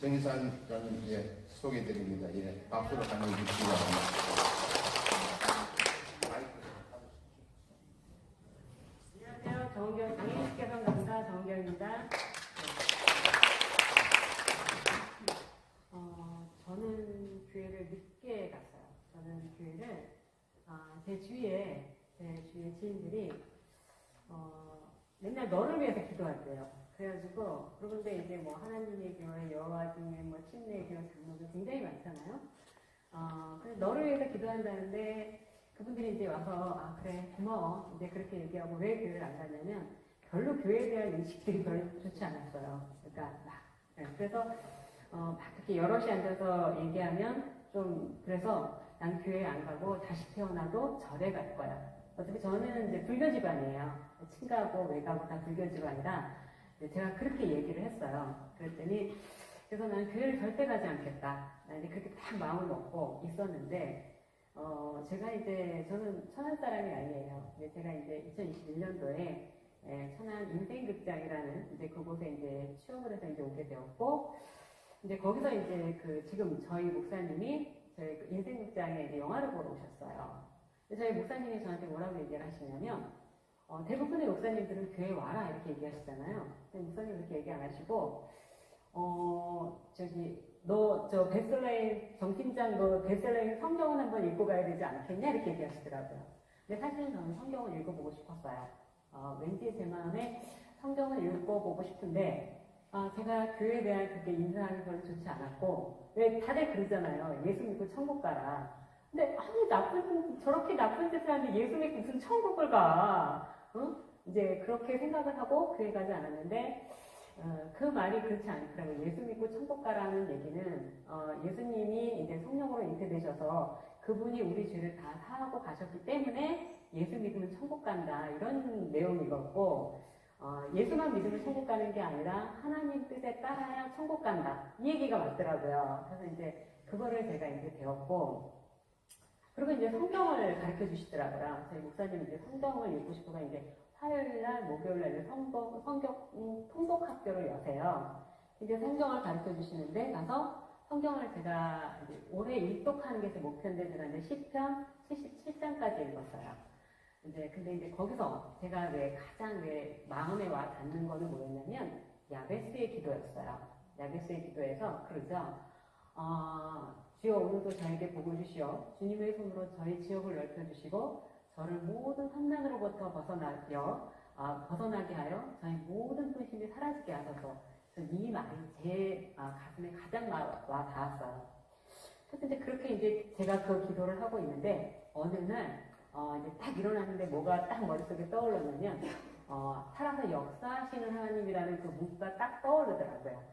정희산 전 소개드립니다. 예, 박수로 환영해 주시기 바랍니다. 안녕하세요. 정은경 장애인식개선 강사 정은경입니다. 저는 교회를 늦게 갔어요. 저는 교회를 제 주위에 지인들이 맨날 너를 위해서 기도한대요. 그래가지고 그런데 이제 뭐 하나님의 교회, 여호와 중에 뭐 침례의 교회 장로들 굉장히 많잖아요. 그래서 너를 위해서 기도한다는데 그분들이 이제 와서 그래 고마워 이제 그렇게 얘기하고 왜 교회를 안 가냐면 별로 교회에 대한 인식들이 별로 좋지 않았어요. 그러니까 그래서 막 그렇게 여럿이 앉아서 얘기하면 좀 그래서 난 교회 안 가고 다시 태어나도 절에 갈 거야. 어차피 저는 이제 불교 집안이에요. 친가고 외가고 다 불교 집안이라 제가 그렇게 얘기를 했어요. 그랬더니 그래서 난 교회를 절대 가지 않겠다. 난 이제 그렇게 딱 마음을 먹고 있었는데 제가 이제 저는 천안 사람이 아니에요. 제가 이제 2021년도에 천안 인생극장이라는 이제 그곳에 이제 취업을 해서 이제 오게 되었고 이제 거기서 이제 지금 저희 목사님이 저희 인생극장에 이제 영화를 보러 오셨어요. 저희 목사님이 저한테 뭐라고 얘기를 하시냐면 대부분의 목사님들은 교회 와라 이렇게 얘기하시잖아요. 근데 목사님 그렇게 얘기 안 하시고 너 저 베슬레헴 정팀장 너 베슬레헴 성경은 한번 읽고 가야 되지 않겠냐 이렇게 얘기하시더라고요. 근데 사실은 저는 성경을 읽어보고 싶었어요. 왠지 제 마음에 성경을 읽어보고 싶은데 제가 교회에 대한 그렇게 인상이 별로 좋지 않았고 왜 다들 그러잖아요. 예수 믿고 천국 가라. 근데 저렇게 나쁜 짓을 하는데 예수 믿고 무슨 천국을 가? 이제 그렇게 생각을 하고 교회 가지 않았는데 그 말이 그렇지 않더라고요. 예수 믿고 천국 가라는 얘기는 예수님이 이제 성령으로 잉태되셔서 그분이 우리 죄를 다 사하고 가셨기 때문에 예수 믿으면 천국 간다 이런 내용이었고 예수만 믿으면 천국 가는 게 아니라 하나님 뜻에 따라야 천국 간다 이 얘기가 맞더라고요. 그래서 이제 그거를 제가 이제 배웠고 그리고 이제 성경을 가르쳐 주시더라고요. 저희 목사님 이제 성경을 읽고 싶어서 이제 화요일날, 목요일날 성경 통독학교를 여세요. 이제 성경을 가르쳐 주시는데 가서 성경을 제가 이제 올해 일독하는 게 제 목표인데 제가 이제 시편 77장까지 읽었어요. 근데 이제 거기서 제가 가장 마음에 와 닿는 거는 뭐였냐면 야베스의 기도였어요. 야베스의 기도에서 그러죠. 주여 오늘도 저에게 복을 주시어 주님의 손으로 저희 지역을 넓혀주시고 저를 모든 환난으로부터 벗어나게 하여 저희 모든 근심이 사라지게 하소서. 이 말이 제 가슴에 가장 와 닿았어요. 그래서 이제 그렇게 이제 제가 그 기도를 하고 있는데 어느 날 이제 딱 일어났는데 뭐가 딱 머릿속에 떠올랐냐면 살아서 역사하시는 하나님이라는 그 문구가 딱 떠오르더라고요.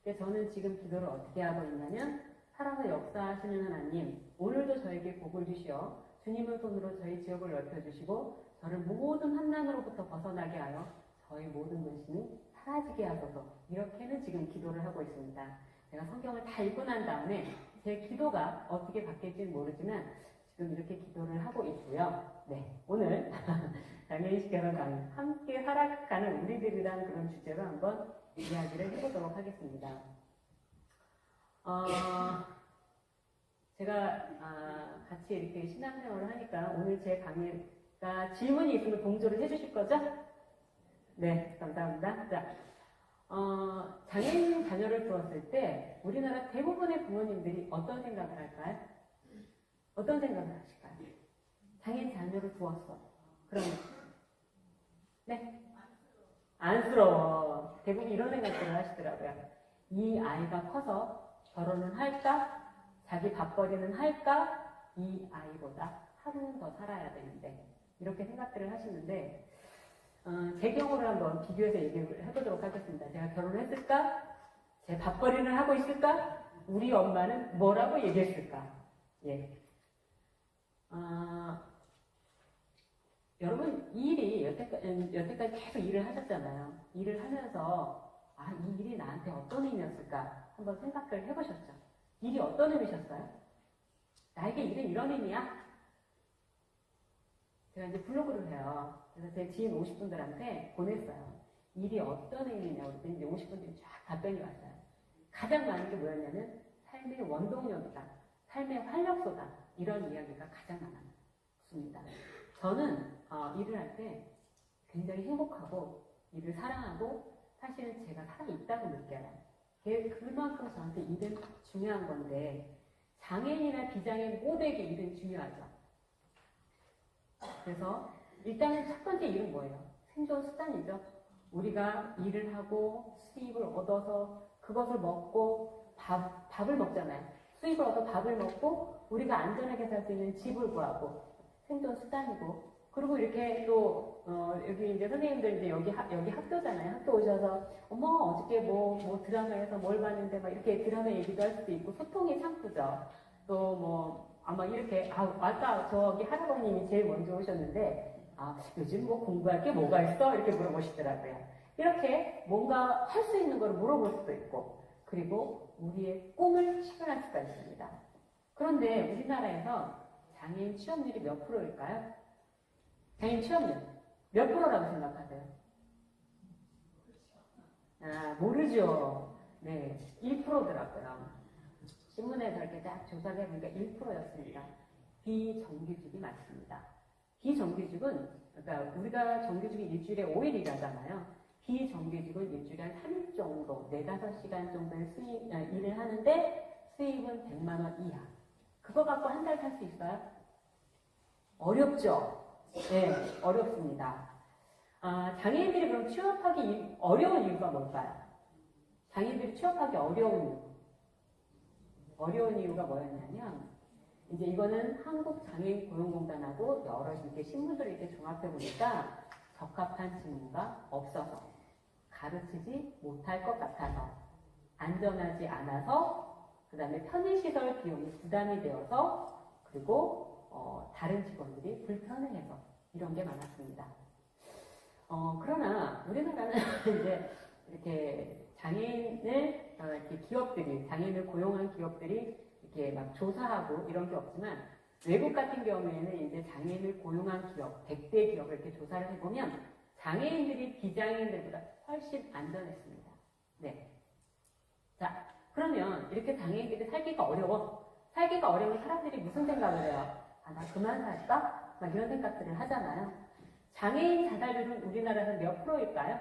그래서 저는 지금 기도를 어떻게 하고 있냐면 살아서 역사하시는 하나님, 오늘도 저에게 복을 주시어 주님의 손으로 저희 지역을 넓혀주시고 저를 모든 환난으로부터 벗어나게 하여 저희 모든 근심이 사라지게 하소서. 이렇게는 지금 기도를 하고 있습니다. 제가 성경을 다 읽고 난 다음에 제 기도가 어떻게 바뀔지는 모르지만 지금 이렇게 기도를 하고 있고요. 네, 오늘 장애인식개선 강의 함께 살아가는 우리들이라는 그런 주제로 한번 이야기를 해보도록 하겠습니다. 제가 같이 이렇게 신앙생활을 하니까 오늘 제 강의가 질문이 있으면 동조를 해주실 거죠? 네, 감사합니다. 자, 장애인 자녀를 두었을 때 우리나라 대부분의 부모님들이 어떤 생각을 할까요? 어떤 생각을 하실까요? 장애인 자녀를 두었어. 그러면 네? 안쓰러워. 대부분 이런 생각들을 하시더라고요. 이 아이가 커서 결혼은 할까? 자기 밥벌이는 할까? 이 아이보다 하루는 더 살아야 되는데 이렇게 생각들을 하시는데 제 경우를 한번 비교해서 얘기를 해보도록 하겠습니다. 제가 결혼을 했을까? 제 밥벌이는 하고 있을까? 우리 엄마는 뭐라고 얘기했을까? 예. 여러분 일이 여태까지 계속 일을 하셨잖아요. 일을 하면서 이 일이 나한테 어떤 의미였을까? 한번 생각을 해보셨죠? 일이 어떤 의미셨어요? 나에게 일은 이런 의미야? 제가 이제 블로그를 해요. 그래서 제 지인 50분들한테 보냈어요. 일이 어떤 의미냐고 그랬더니 이제 50분들이 쫙 답변이 왔어요. 가장 많은 게 뭐였냐면 삶의 원동력이다. 삶의 활력소다. 이런 이야기가 가장 많았습니다. 저는 일을 할 때 굉장히 행복하고 일을 사랑하고 사실 제가 살아있다고 느껴요. 그만큼 저한테 일은 중요한 건데 장애인이나 비장애인 모두에게 일은 중요하죠. 그래서 일단은 첫 번째 일은 뭐예요? 생존 수단이죠. 우리가 일을 하고 수입을 얻어서 그것을 먹고 밥을 먹잖아요. 수입을 얻어 밥을 먹고 우리가 안전하게 살 수 있는 집을 구하고 생존 수단이고 그리고 이렇게 또 여기 이제 선생님들 이제 여기 학교잖아요. 학교 오셔서 어머 어저께 뭐 드라마에서 뭘 봤는데 막 이렇게 드라마 얘기도 할 수도 있고 소통이 창구죠. 또 뭐 아마 이렇게 아까 저기 할아버님이 제일 먼저 오셨는데 요즘 뭐 공부할 게 뭐가 있어? 이렇게 물어보시더라고요. 이렇게 뭔가 할 수 있는 걸 물어볼 수도 있고 그리고 우리의 꿈을 실현할 수가 있습니다. 그런데 우리나라에서 장애인 취업률이 몇 프로일까요? 장애인 취업률 몇 프로라고 생각하세요? 모르죠. 네, 1%더라고요. 신문에서 이렇게 딱 조사를 해보니까 1%였습니다. 비정규직이 맞습니다. 비정규직은, 그러니까 우리가 정규직이 일주일에 5일 일하잖아요. 비정규직은 일주일에 한 3일 정도, 4-5시간 정도의 일을 하는데 수입은 100만 원 이하. 그거 갖고 한 달 살 수 있어요? 어렵죠? 네, 어렵습니다. 장애인들이 그럼 취업하기 어려운 이유가 뭘까요? 장애인들이 취업하기 어려운 이유가 뭐였냐면, 이제 이거는 한국장애인고용공단하고 여러 이렇게 신문들을 이렇게 종합해 보니까 적합한 직무가 없어서, 가르치지 못할 것 같아서, 안전하지 않아서, 그 다음에 편의시설 비용이 부담이 되어서, 그리고 다른 직원들이 불편해해서 이런 게 많았습니다. 그러나 우리나라는 이제 이렇게 장애인을 이렇게 장애인을 고용한 기업들이 이렇게 막 조사하고 이런 게 없지만 외국 같은 경우에는 이제 장애인을 고용한 기업, 100대 기업을 이렇게 조사를 해보면 장애인들이 비장애인들보다 훨씬 안전했습니다. 네. 자, 그러면 이렇게 장애인들이 살기가 어려운 사람들이 무슨 생각을 해요? 나 그만 살까? 막 이런 생각들을 하잖아요. 장애인 자살률은 우리나라에서 몇 프로일까요?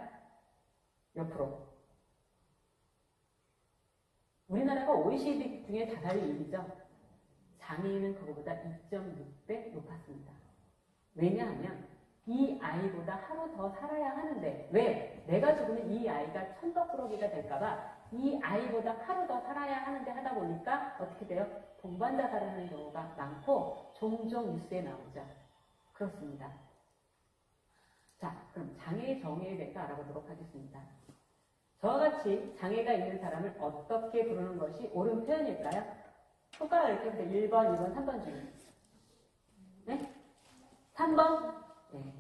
몇 프로? 우리나라가 OECD 중에 자살률 1위죠. 장애인은 그거보다 2.6배 높았습니다. 왜냐하면 이 아이보다 하루 더 살아야 하는데 왜? 내가 죽으면 이 아이가 천덕꾸러기가 될까봐 이 아이보다 하루 더 살아야 하는데 하다 보니까 어떻게 돼요? 동반 자살을 하는 경우가 많고 종종 뉴스에 나오죠. 그렇습니다. 자, 그럼 장애의 정의에 대해서 알아보도록 하겠습니다. 저와 같이 장애가 있는 사람을 어떻게 부르는 것이 옳은 표현일까요? 손가락을 이렇게 해보세요. 1번, 2번, 3번 중에. 네? 3번? 네.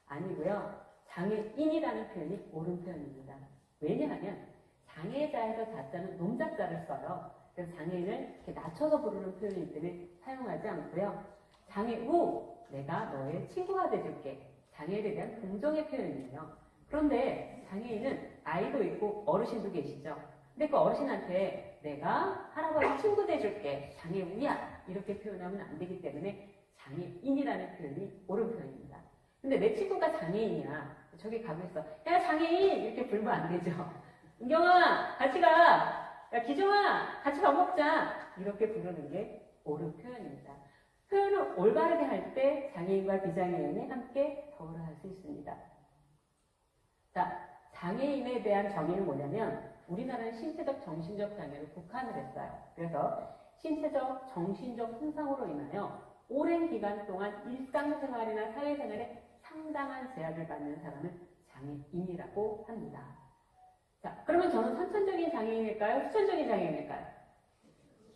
아니고요. 장애인이라는 표현이 옳은 표현입니다. 왜냐하면 장애자에서 자자는 놈자자를 써요. 그래서 장애인을 이렇게 낮춰서 부르는 표현이기 때문에 사용하지 않고요. 장애우, 내가 너의 친구가 돼줄게. 장애에 대한 긍정의 표현이에요. 그런데 장애인은 아이도 있고 어르신도 계시죠. 근데 그 어르신한테 내가 할아버지 친구 돼줄게. 장애우야. 이렇게 표현하면 안 되기 때문에 장애인이라는 표현이 옳은 표현입니다. 근데 내 친구가 장애인이야. 저기 가고 있어. 야, 장애인! 이렇게 부르면 안 되죠. 은경아, 같이 가! 야, 기종아, 같이 밥 먹자! 이렇게 부르는 게 옳은 표현입니다. 표현을 올바르게 할 때 장애인과 비장애인이 함께 더불어 할 수 있습니다. 자, 장애인에 대한 정의는 뭐냐면 우리나라는 신체적, 정신적 장애로 국한을 했어요. 그래서 신체적, 정신적 손상으로 인하여 오랜 기간 동안 일상생활이나 사회생활에 상당한 제약을 받는 사람을 장애인이라고 합니다. 자, 그러면 저는 선천적인 장애인일까요? 후천적인 장애인일까요?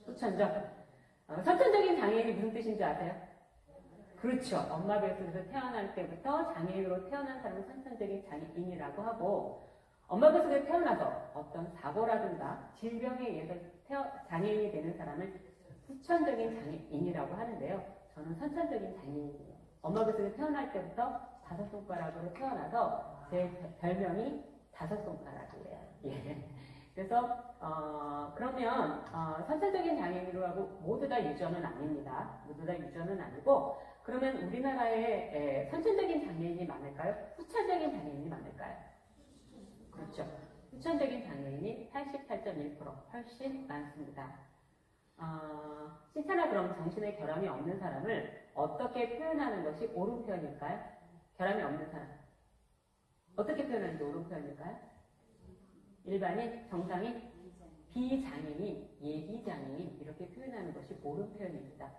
후천적. 선천적인 장애인이 무슨 뜻인지 아세요? 그렇죠. 엄마 뱃속에서 태어날 때부터 장애인으로 태어난 사람은 선천적인 장애인이라고 하고 엄마 뱃속에 태어나서 어떤 사고라든가 질병에 의해서 장애인이 되는 사람을 후천적인 장애인이라고 하는데요. 저는 선천적인 장애인이에요. 엄마 뱃속에 태어날 때부터 5손가락으로 태어나서 제 별명이 5손가락이에요. 예. 그래서 그러면 선천적인 장애인으로 하고 모두 다 유전은 아닙니다. 모두 다 유전은 아니고 그러면 우리나라에 선천적인 장애인이 많을까요? 후천적인 장애인이 많을까요? 그렇죠. 후천적인 장애인이 88.1% 훨씬 많습니다. 신체나 그럼 정신의 결함이 없는 사람을 어떻게 표현하는 것이 옳은 표현일까요? 결함이 없는 사람. 어떻게 표현하는 게 옳은 표현일까요? 일반인, 정상인, 비장애인, 예비장애인 이렇게 표현하는 것이 옳은 표현입니다.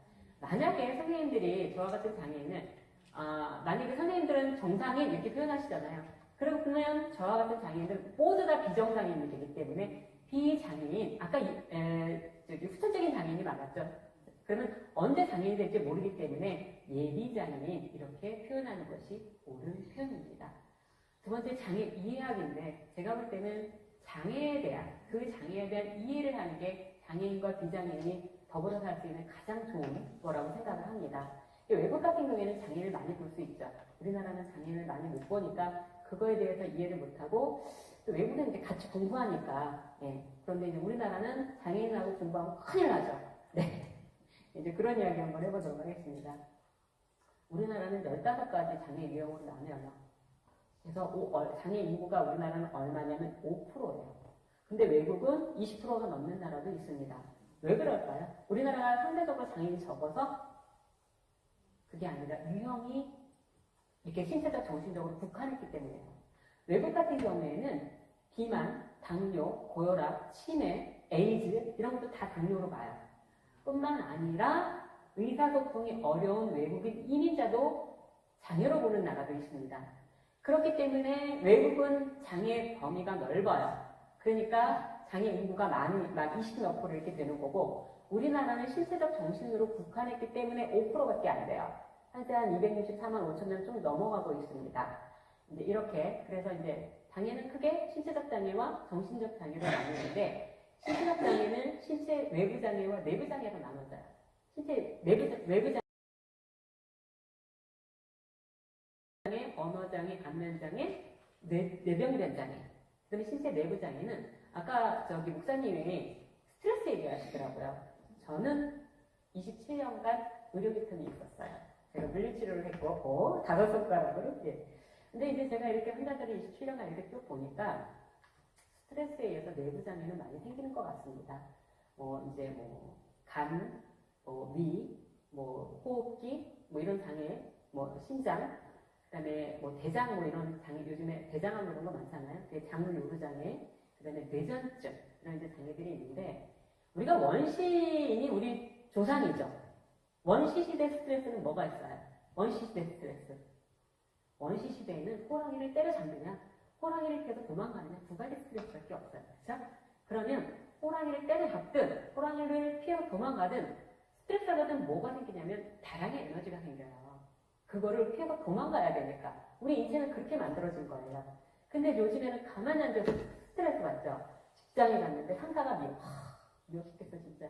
만약에 선생님들이 저와 같은 장애인을 만약에 선생님들은 정상인 이렇게 표현하시잖아요. 그러면 저와 같은 장애인들은 모두 다 비정상인이 되기 때문에 비장애인, 아까 후천적인 장애인이 많았죠. 그러면 언제 장애인이 될지 모르기 때문에 예비장애인 이렇게 표현하는 것이 옳은 표현입니다. 두 번째 장애 이해학인데 제가 볼 때는 장애에 대한 이해를 하는 게 장애인과 비장애인이 더불어 살 수 있는 가장 좋은 거라고 생각을 합니다. 외국 같은 경우에는 장애인을 많이 볼 수 있죠. 우리나라는 장애인을 많이 못 보니까 그거에 대해서 이해를 못하고 또 외국은 이제 같이 공부하니까 그런데 이제 우리나라는 장애인하고 공부하면 큰일 나죠. 네. 이제 그런 이야기 한번 해보도록 하겠습니다. 우리나라는 15가지 장애 유형으로 나뉘어요. 그래서 장애 인구가 우리나라는 얼마냐면 5%예요. 근데 외국은 20%가 넘는 나라도 있습니다. 왜 그럴까요? 우리나라가 상대적으로 장애인이 적어서 그게 아니라 유형이 이렇게 신체적, 정신적으로 국한했기 때문에요. 외국 같은 경우에는 비만, 당뇨, 고혈압, 치매, 에이즈 이런 것도 다 당뇨로 봐요. 뿐만 아니라 의사소통이 어려운 외국인 이민자도 장애로 보는 나라도 있습니다. 그렇기 때문에 외국은 장애 범위가 넓어요. 그러니까 장애 인구가 막 20몇 프로 이렇게 되는 거고 우리나라는 신체적 정신으로 국한했기 때문에 5%밖에 안 돼요. 현재 한 264만 5천 명 좀 넘어가고 있습니다. 이제 이렇게 그래서 이제 장애는 크게 신체적 장애와 정신적 장애로 나누는데 신체적 장애는 신체 외부 장애와 내부 장애로 나눠져요. 신체 외부 장애, 언어 장애, 안면 장애, 뇌병변 장애. 그다음에 신체 내부 장애는 아까 목사님이 스트레스 얘기하시더라고요. 저는 27년간 의료 비통이 있었어요. 제가 물리치료를 했고 5손가락으로 근데 이제 제가 이렇게 환자들이 27년간 이렇게 쭉 보니까 스트레스에 의해서 내부 장애는 많이 생기는 것 같습니다. 간, 위, 호흡기, 이런 장애, 심장, 그다음에 대장 이런 장애 요즘에 대장암 이런 거 많잖아요. 장요로 장애, 그다음에 뇌전증 이런 이제 장애들이 있는데 우리가 원시인이 우리 조상이죠. 원시 시대 스트레스는 뭐가 있어요? 원시 시대 스트레스. 원시 시대에는 호랑이를 때려잡느냐, 호랑이를 피해서 도망가느냐 두 가지 스트레스밖에 없어요. 그렇죠? 그러면 호랑이를 때려잡든 호랑이를 피해서 도망가든 스트레스가 받으면 뭐가 생기냐면 다량의 에너지가 생겨요. 그거를 피해서 도망가야 되니까. 우리 인체는 그렇게 만들어진 거예요. 근데 요즘에는 가만히 앉아서 스트레스 받죠. 직장에 갔는데 상사가 미워 죽겠어 진짜.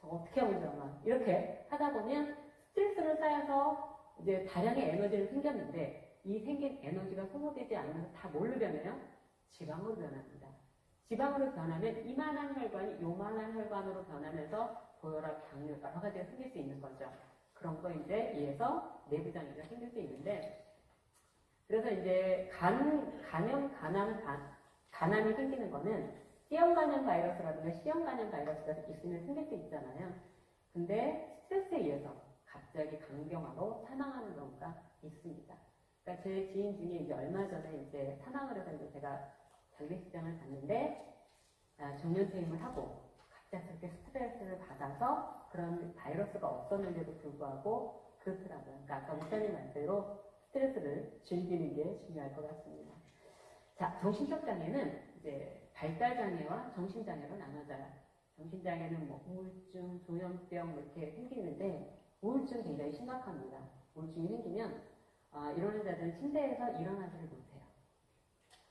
저 어떻게 하면 좋아. 이렇게 하다 보면 스트레스를 쌓여서 이제 다량의 에너지를 생겼는데 이 생긴 에너지가 소모되지 않으면서 다 뭘로 변해요? 지방으로 변합니다. 지방으로 변하면 이만한 혈관이 요만한 혈관으로 변하면서 고혈압, 당뇨 여러 가지가 생길 수 있는 거죠. 그런 거 이제 이에서 내부 장애가 생길 수 있는데 그래서 이제 간암이 생기는 거는 C형 간염 바이러스라든가 C형 간염 바이러스가 있으면 생길 수 있잖아요. 근데 스트레스에 의해서 갑자기 간경화로 사망하는 경우가 있습니다. 그러니까 제 지인 중에 이제 얼마 전에 이제 사망을 해서 이제 제가 장례식장을 갔는데 정년 퇴임을 하고 갑작스럽게 스트레스를 받아서 그런 바이러스가 없었는데도 불구하고 그렇더라고요. 그러니까 아까 목사님 말대로 스트레스를 즐기는 게 중요할 것 같습니다. 자, 정신적 장애는 이제 발달 장애와 정신 장애로 나눠져요. 정신 장애는 우울증, 조현병 이렇게 생기는데 우울증 굉장히 심각합니다. 우울증이 생기면 이런 환자들은 침대에서 일어나지를 못해요.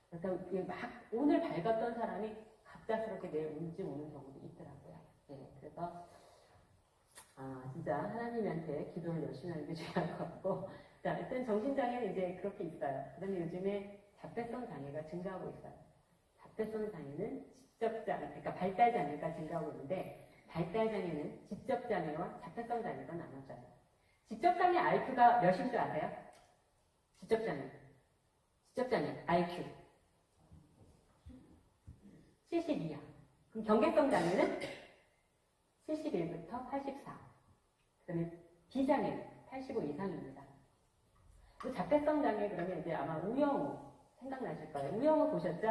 그래서 막 오늘 밝았던 사람이 갑작스럽게 내일 우울증 오는 경우도 있더라고요. 그래서 진짜 하나님한테 기도를 열심히 하는 게 중요할 것 같고 자, 일단 정신장애는 이제 그렇게 있어요. 그 다음에 요즘에 자폐성 장애가 증가하고 있어요. 자폐성 장애는 그러니까 발달장애가 증가하고 있는데 발달장애는 지적장애와 자폐성 장애가 나눠져요. 지적장애 IQ가 몇인 줄 아세요? 지적장애 IQ 72야. 그럼 경계성 장애는 71부터 84. 그다음에 비장애 85 이상입니다. 자폐성 장애 그러면 이제 아마 우영우 생각나실 거예요. 우영우 보셨죠?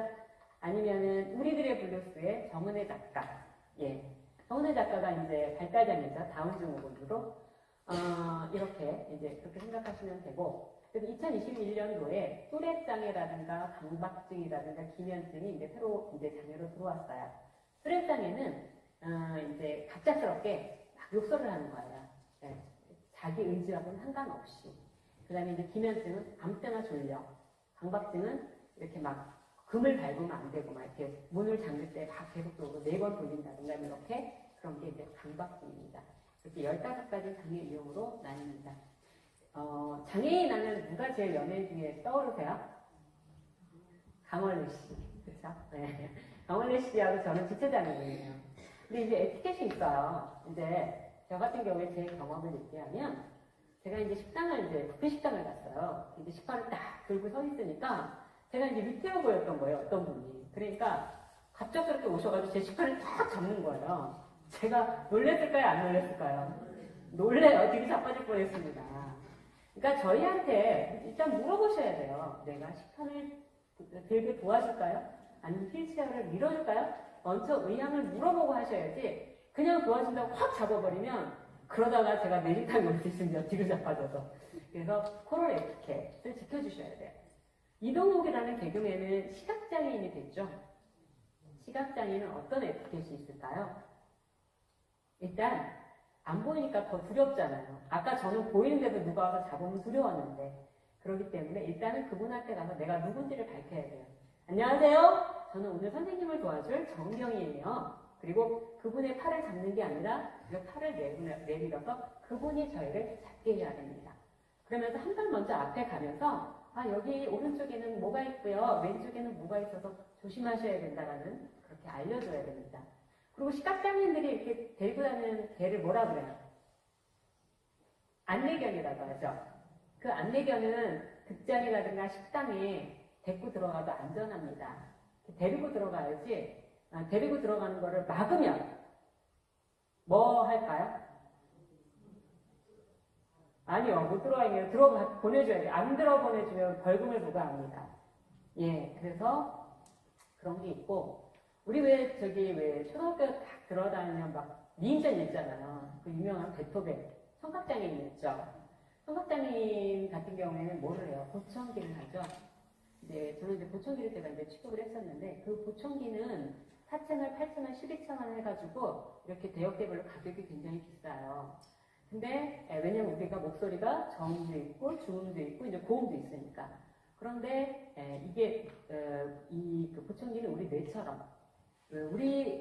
아니면은 우리들의 블루스의 정은혜 작가. 예. 정은혜 작가가 이제 발달장애죠. 다운 증후군으로 이렇게 이제 그렇게 생각하시면 되고. 그래서 2021년도에 뚜렛 장애라든가 강박증이라든가 기면증이 이제 새로 이제 장애로 들어왔어요. 뚜렛 장애는 이제 갑작스럽게 막 욕설을 하는 거예요. 예. 자기 의지와는 상관없이. 그 다음에 이제 기면증은 아무 때나 졸려. 강박증은 이렇게 막 금을 밟으면 안 되고 막 이렇게 문을 잠글 때 막 계속적으로 4번 돌린다든가 이렇게 그런 게 이제 강박증입니다. 이렇게 15가지 장애 유형으로 나뉩니다. 장애인 하면 누가 제일 연예인 중에 떠오르세요? 강원래 씨. 그쵸? 네. 강원래 씨하고 저는 지체장애인이에요. 근데 이제 에티켓이 있어요. 이제 저 같은 경우에 제 경험을 얘기하면 제가 이제 식당을 이제 부페 식당을 갔어요. 이제 식판을 딱 들고 서 있으니까 제가 이제 밑으로 보였던 거예요. 어떤 분이. 그러니까 갑작스럽게 오셔가지고 제 식판을 딱 잡는 거예요. 제가 놀랬을까요? 안 놀랬을까요? 놀래요. 되게 자빠질 뻔했습니다. 그러니까 저희한테 일단 물어보셔야 돼요. 내가 식판을 들게 도와줄까요? 아니면 휠체어를 밀어줄까요? 먼저 의향을 물어보고 하셔야지 그냥 도와준다고 확 잡아버리면 그러다가 제가 내 식당이 올 수 있습니다. 뒤로 자빠져서. 그래서 코럴 에티켓을 지켜주셔야 돼요. 이동욱이라는 개그맨은 시각장애인이 됐죠. 시각장애인은 어떤 에티켓이 있을까요? 일단 안 보이니까 더 두렵잖아요. 아까 저는 보이는데도 누가 와서 잡으면 두려웠는데 그렇기 때문에 일단은 그분한테 가서 내가 누군지를 밝혀야 돼요. 안녕하세요. 저는 오늘 선생님을 도와줄 정경이에요. 그리고 그분의 팔을 잡는 게 아니라 그 팔을 내밀어서 그분이 저희를 잡게 해야 됩니다. 그러면서 한 발 먼저 앞에 가면서 여기 오른쪽에는 뭐가 있고요. 왼쪽에는 뭐가 있어서 조심하셔야 된다라는 그렇게 알려줘야 됩니다. 그리고 시각장애인들이 이렇게 데리고 다니는 개를 뭐라 그래요? 안내견이라고 하죠. 그 안내견은 극장이라든가 식당에 데리고 들어가도 안전합니다. 데리고 들어가야지 데리고 들어가는 거를 막으면 뭐 할까요? 아니요, 못 들어가면 보내줘야 돼요. 안 보내주면 벌금을 부과합니다. 예, 그래서 그런 게 있고, 우리 왜 초등학교 딱 들어다니면 막 미인전 있잖아요. 그 유명한 베토벤, 청각장애인이었죠. 청각장애인 같은 경우에는 뭐를 해요? 보청기를 하죠. 저는 보청기를 제가 취급을 했었는데, 그 보청기는 4채널, 8채널, 12채널 해가지고 이렇게 대역대별로 가격이 굉장히 비싸요. 근데 왜냐면 우리가 목소리가 저음도 있고 중음도 있고 이제 고음도 있으니까. 그런데 이게 그 보청기는 우리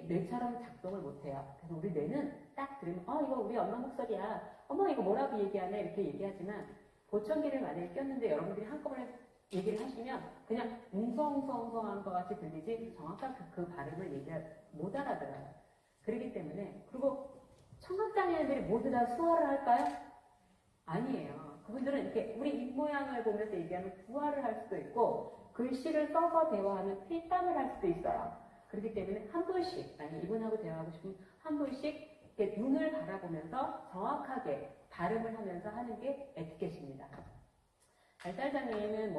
뇌처럼 작동을 못해요. 그래서 우리 뇌는 딱 들으면 이거 우리 엄마 목소리야. 어머 이거 뭐라고 얘기하네 이렇게 얘기하지만 보청기를 만약에 꼈는데 여러분들이 한꺼번에 얘기를 하시면 그냥 웅성웅성한 것 같이 들리지 정확한 그 발음을 못 알아들어요. 그렇기 때문에 그리고 청각장애인들이 모두 다 수화를 할까요? 아니에요. 그분들은 이렇게 우리 입모양을 보면서 얘기하면 구화를 할 수도 있고 글씨를 써서 대화하면 필담을 할 수도 있어요. 그렇기 때문에 한 분씩, 아니 이분하고 대화하고 싶으면 한 분씩 이렇게 눈을 바라보면서 정확하게 발음을 하면서 하는 게 에티켓입니다. 발달장애인은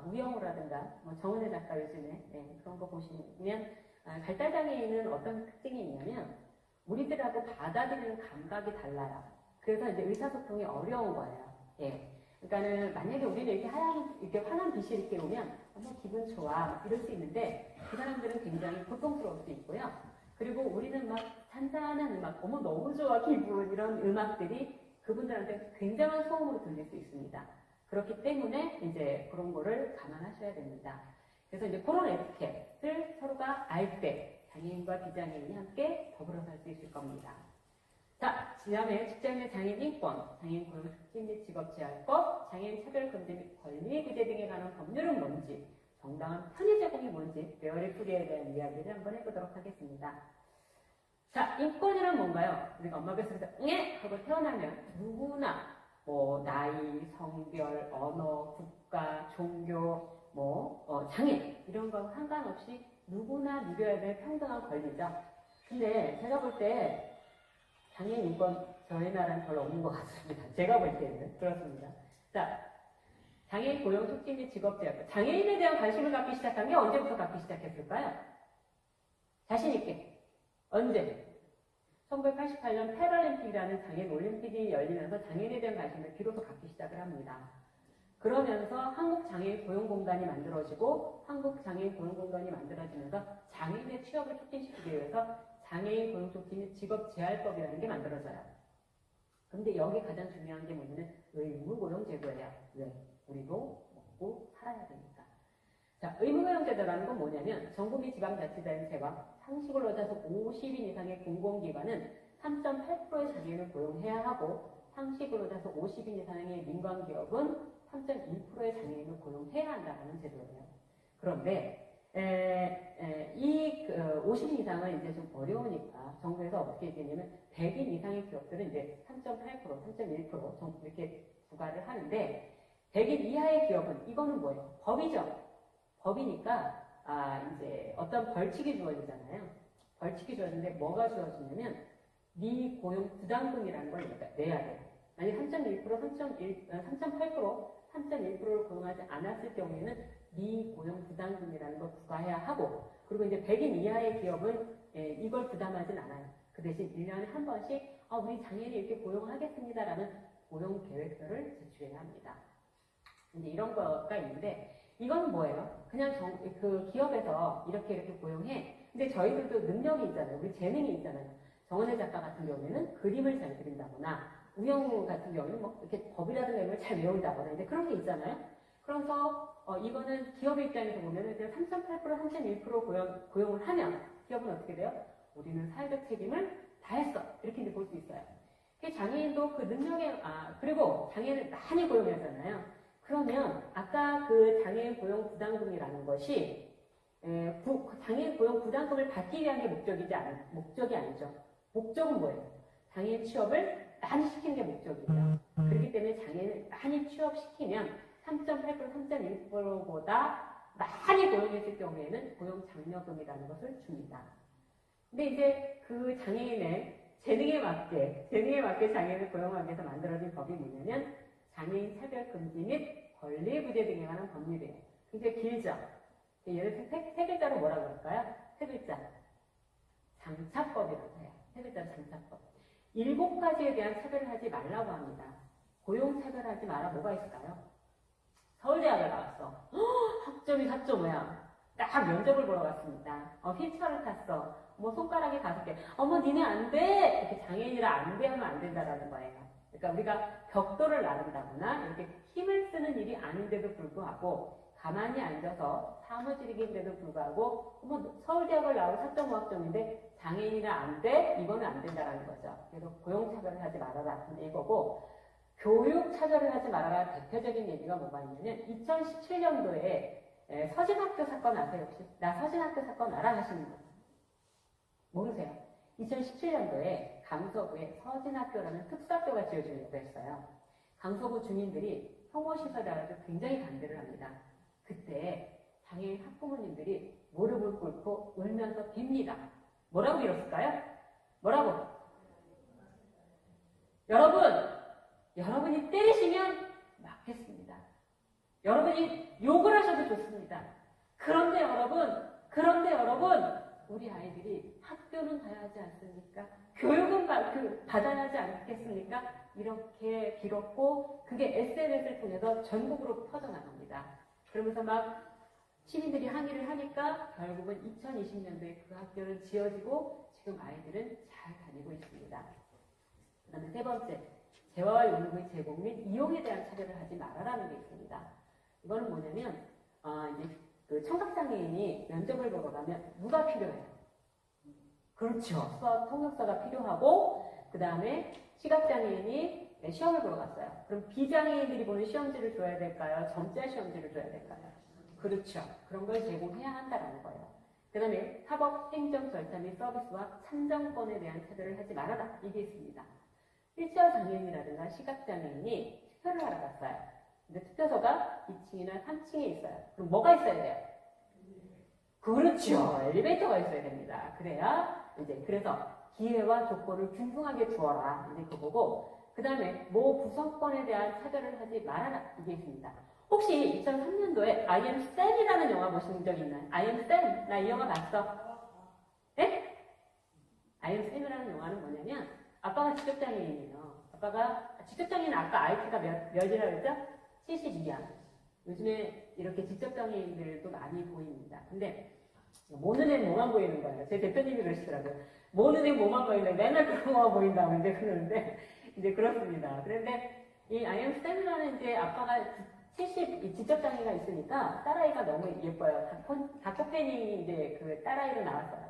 우영우라든가 정은혜 작가 요즘에 그런 거 보시면 발달장애인은 어떤 특징이 있냐면 우리들하고 받아들이는 감각이 달라요. 그래서 이제 의사소통이 어려운 거예요. 예. 그러니까는 만약에 우리는 이렇게 환한 빛이 이렇게 오면 기분 좋아 이럴 수 있는데 그 사람들은 굉장히 고통스러울 수 있고요. 그리고 우리는 막 잔잔한 음악, 너무 좋아 기분 이런 음악들이 그분들한테 굉장한 소음으로 들릴 수 있습니다. 그렇기 때문에 이제 그런 거를 감안하셔야 됩니다. 그래서 이제 그런 에티켓을 서로가 알 때 장애인과 비장애인이 함께 더불어 살 수 있을 겁니다. 자, 다음에 직장인 장애인 인권, 장애인 고용 촉진 및 직업 제한법, 장애인 차별 금지 및 권리 구제 등에 관한 법률은 뭔지 정당한 편의 제공이 뭔지 베어리 쿠리에 대한 이야기를 한번 해보도록 하겠습니다. 자, 인권이란 뭔가요? 우리가 엄마 뱃속에서 응애 하고 태어나면 누구나 뭐 나이, 성별, 언어, 국가, 종교, 장애 이런 거 상관없이 누구나 누려야 될 평등한 권리죠. 근데 제가 볼 때 장애인 인권 저희 나라는 별로 없는 것 같습니다. 제가 볼 때는 그렇습니다. 자, 장애인 고용 촉진 및 직업 제한. 장애인에 대한 관심을 갖기 시작한 게 언제부터 갖기 시작했을까요? 자신 있게. 언제? 1988년 패럴림픽이라는 장애인 올림픽이 열리면서 장애인에 대한 관심을 비로소 갖기 시작을 합니다. 그러면서 한국장애인 고용공단이 만들어지고 한국장애인 고용공단이 만들어지면서 장애인의 취업을 촉진시키기 위해서 장애인 고용촉진 및 직업재활법이라는 게 만들어져요. 근데 여기 가장 중요한 게 뭐냐면 의무고용제도예요. 왜? 우리도 먹고 살아야 되니까. 자, 의무고용제도라는 건 뭐냐면 정부 및 지방자치단체가 상식을 얻어서 50인 이상의 공공기관은 3.8%의 장애인을 고용해야 하고 상식을 얻어서 50인 이상의 민간기업은 3.1%의 장애인을 고용해야 한다는 제도예요. 그런데 이 50인 이상은 이제 좀 어려우니까 정부에서 어떻게 했냐면 100인 이상의 기업들은 이제 3.8%, 3.1% 이렇게 부과를 하는데 100인 이하의 기업은 이거는 뭐예요? 법이죠. 법이니까 이제 어떤 벌칙이 주어지잖아요. 벌칙이 주어지는데 뭐가 주어지냐면 미고용 부담금이라는 걸 내야 돼요. 만약 3.1%, 3.8%, 3.1%를 고용하지 않았을 경우에는 미고용 부담금이라는 걸 부과해야 하고, 그리고 이제 100인 이하의 기업은 이걸 부담하진 않아요. 그 대신 1년에 한 번씩 우리 장애인을 이렇게 고용하겠습니다라는 고용 계획서를 제출해야 합니다. 이제 이런 거가 있는데 이건 뭐예요? 그냥 그 기업에서 이렇게 고용해. 근데 저희들도 능력이 있잖아요. 우리 재능이 있잖아요. 정원혜 작가 같은 경우에는 그림을 잘 그린다거나 우영우 같은 경우는 뭐 이렇게 법이라든가 이런 걸 잘 외운다거나 이제 그런 게 있잖아요. 그래서 이거는 기업의 입장에서 보면은 그냥 3.8%, 3.1% 고용을 하면 기업은 어떻게 돼요? 우리는 사회적 책임을 다했어. 이렇게 이제 볼 수 있어요. 장애인도 그 능력에 그리고 장애인을 많이 고용하잖아요. 그러면 아까 그 장애인 고용 부담금이라는 것이 장애인 고용 부담금을 받기 위한 게 목적이 아니죠. 목적은 뭐예요? 장애인 취업을 많이 시키는 게 목적이죠. 그렇기 때문에 장애인을 많이 취업시키면 3.8%, 3.1%보다 많이 고용했을 경우에는 고용 장려금이라는 것을 줍니다. 근데 이제 그 장애인의 재능에 맞게 장애인을 고용하기 위해서 만들어진 법이 뭐냐면 장애인 차별금지 및 권리부재 등에 관한 법률이에요. 굉장히 길죠? 예를 들어서 세 글자로 뭐라고 할까요? 세 글자. 장차법이라고 해요. 세 글자로 장차법. 7가지에 대한 차별을 하지 말라고 합니다. 고용차별하지 마라 뭐가 있을까요? 서울대학을 나왔어. 학점이 4.5야. 딱 면접을 보러 갔습니다. 휠체어를 탔어. 손가락이 5개. 어머 니네 안 돼! 이렇게 장애인이라 안 돼 하면 안 된다라는 거예요. 그러니까 우리가 벽돌을 나른다거나 이렇게 힘을 쓰는 일이 아닌데도 불구하고 가만히 앉아서 사무직인데도 불구하고 서울대학을 나온 4.5학점인데 장애인이라 안 돼? 이거는 안 된다라는 거죠. 그래서 고용차별을 하지 말아라 이거고, 교육차별을 하지 말아라 대표적인 얘기가 뭐가 있냐면 2017년도에 서진학교 사건 아세요 혹시? 나 서진학교 사건 알아 하시는 분? 모르세요? 2017년도에 강서구에 서진학교라는 특수학교가 지어지려고 했어요. 강서구 주민들이 혐오시설에 가지고 굉장히 반대를 합니다. 그때 장애인 학부모님들이 무릎을 꿇고 울면서 빕니다. 뭐라고 빌었을까요? 뭐라고? 여러분이 때리시면 맞겠습니다. 여러분이 욕을 하셔도 좋습니다. 그런데 여러분, 우리 아이들이 학교는 가야 하지 않습니까? 교육은 받아야 하지 않겠습니까? 이렇게 빌었고, 그게 SNS를 통해서 전국으로 퍼져나갑니다. 그러면서 막 시민들이 항의를 하니까 결국은 2020년도에 그 학교는 지어지고 지금 아이들은 잘 다니고 있습니다. 그 다음에 세 번째, 재화와 용역의 제공 및 이용에 대한 차별을 하지 말아라는 게 있습니다. 이거는 뭐냐면 이제 그 청각장애인이 면접을 보러 가면 누가 필요해요? 그렇죠. 수학 통역사가 필요하고, 그 다음에 시각장애인이 시험을 보러 갔어요. 그럼 비장애인들이 보는 시험지를 줘야 될까요? 점자 시험지를 줘야 될까요? 그렇죠. 그런 걸 제공해야 한다는 거예요. 그 다음에 사법 행정 절차 및 서비스와 참정권에 대한 차별을 하지 말아라. 이게 있습니다. 휠체어 장애인이라든가 시각장애인이 투표를 하러 갔어요. 근데 투표소가 2층이나 3층에 있어요. 그럼 뭐가 있어야 돼요? 그렇죠. 엘리베이터가 있어야 됩니다. 그래야 이제 그래서 기회와 조건을 균등하게 주어라. 이제 그거고 그 다음에 모 구성권에 대한 차별을 하지 말아라. 이게 있습니다. 혹시 2003년도에 I am Sam이라는 영화 보신 적 있나요? I am Sam. 나 이 영화 봤어. 예? I am Sam이라는 영화는 뭐냐면 아빠가 지적장애인이에요. 아빠가 지적장애인 아까 IQ가 몇이라고 했죠? 72야. 요즘에 이렇게 지적장애인들도 많이 보입니다. 근데 모는 애 뭐만 보이는 거예요. 제 대표님이 그러시더라고요. 모는 애 뭐만 보이는데 맨날 그런 거만 보인다고 이제 그러는데 이제 그렇습니다. 그런데 이 I am Sam이라는 이제 아빠가 70 지적장애가 있으니까 딸아이가 너무 예뻐요. 다코페닝이 이제 그 딸아이로 나왔어요.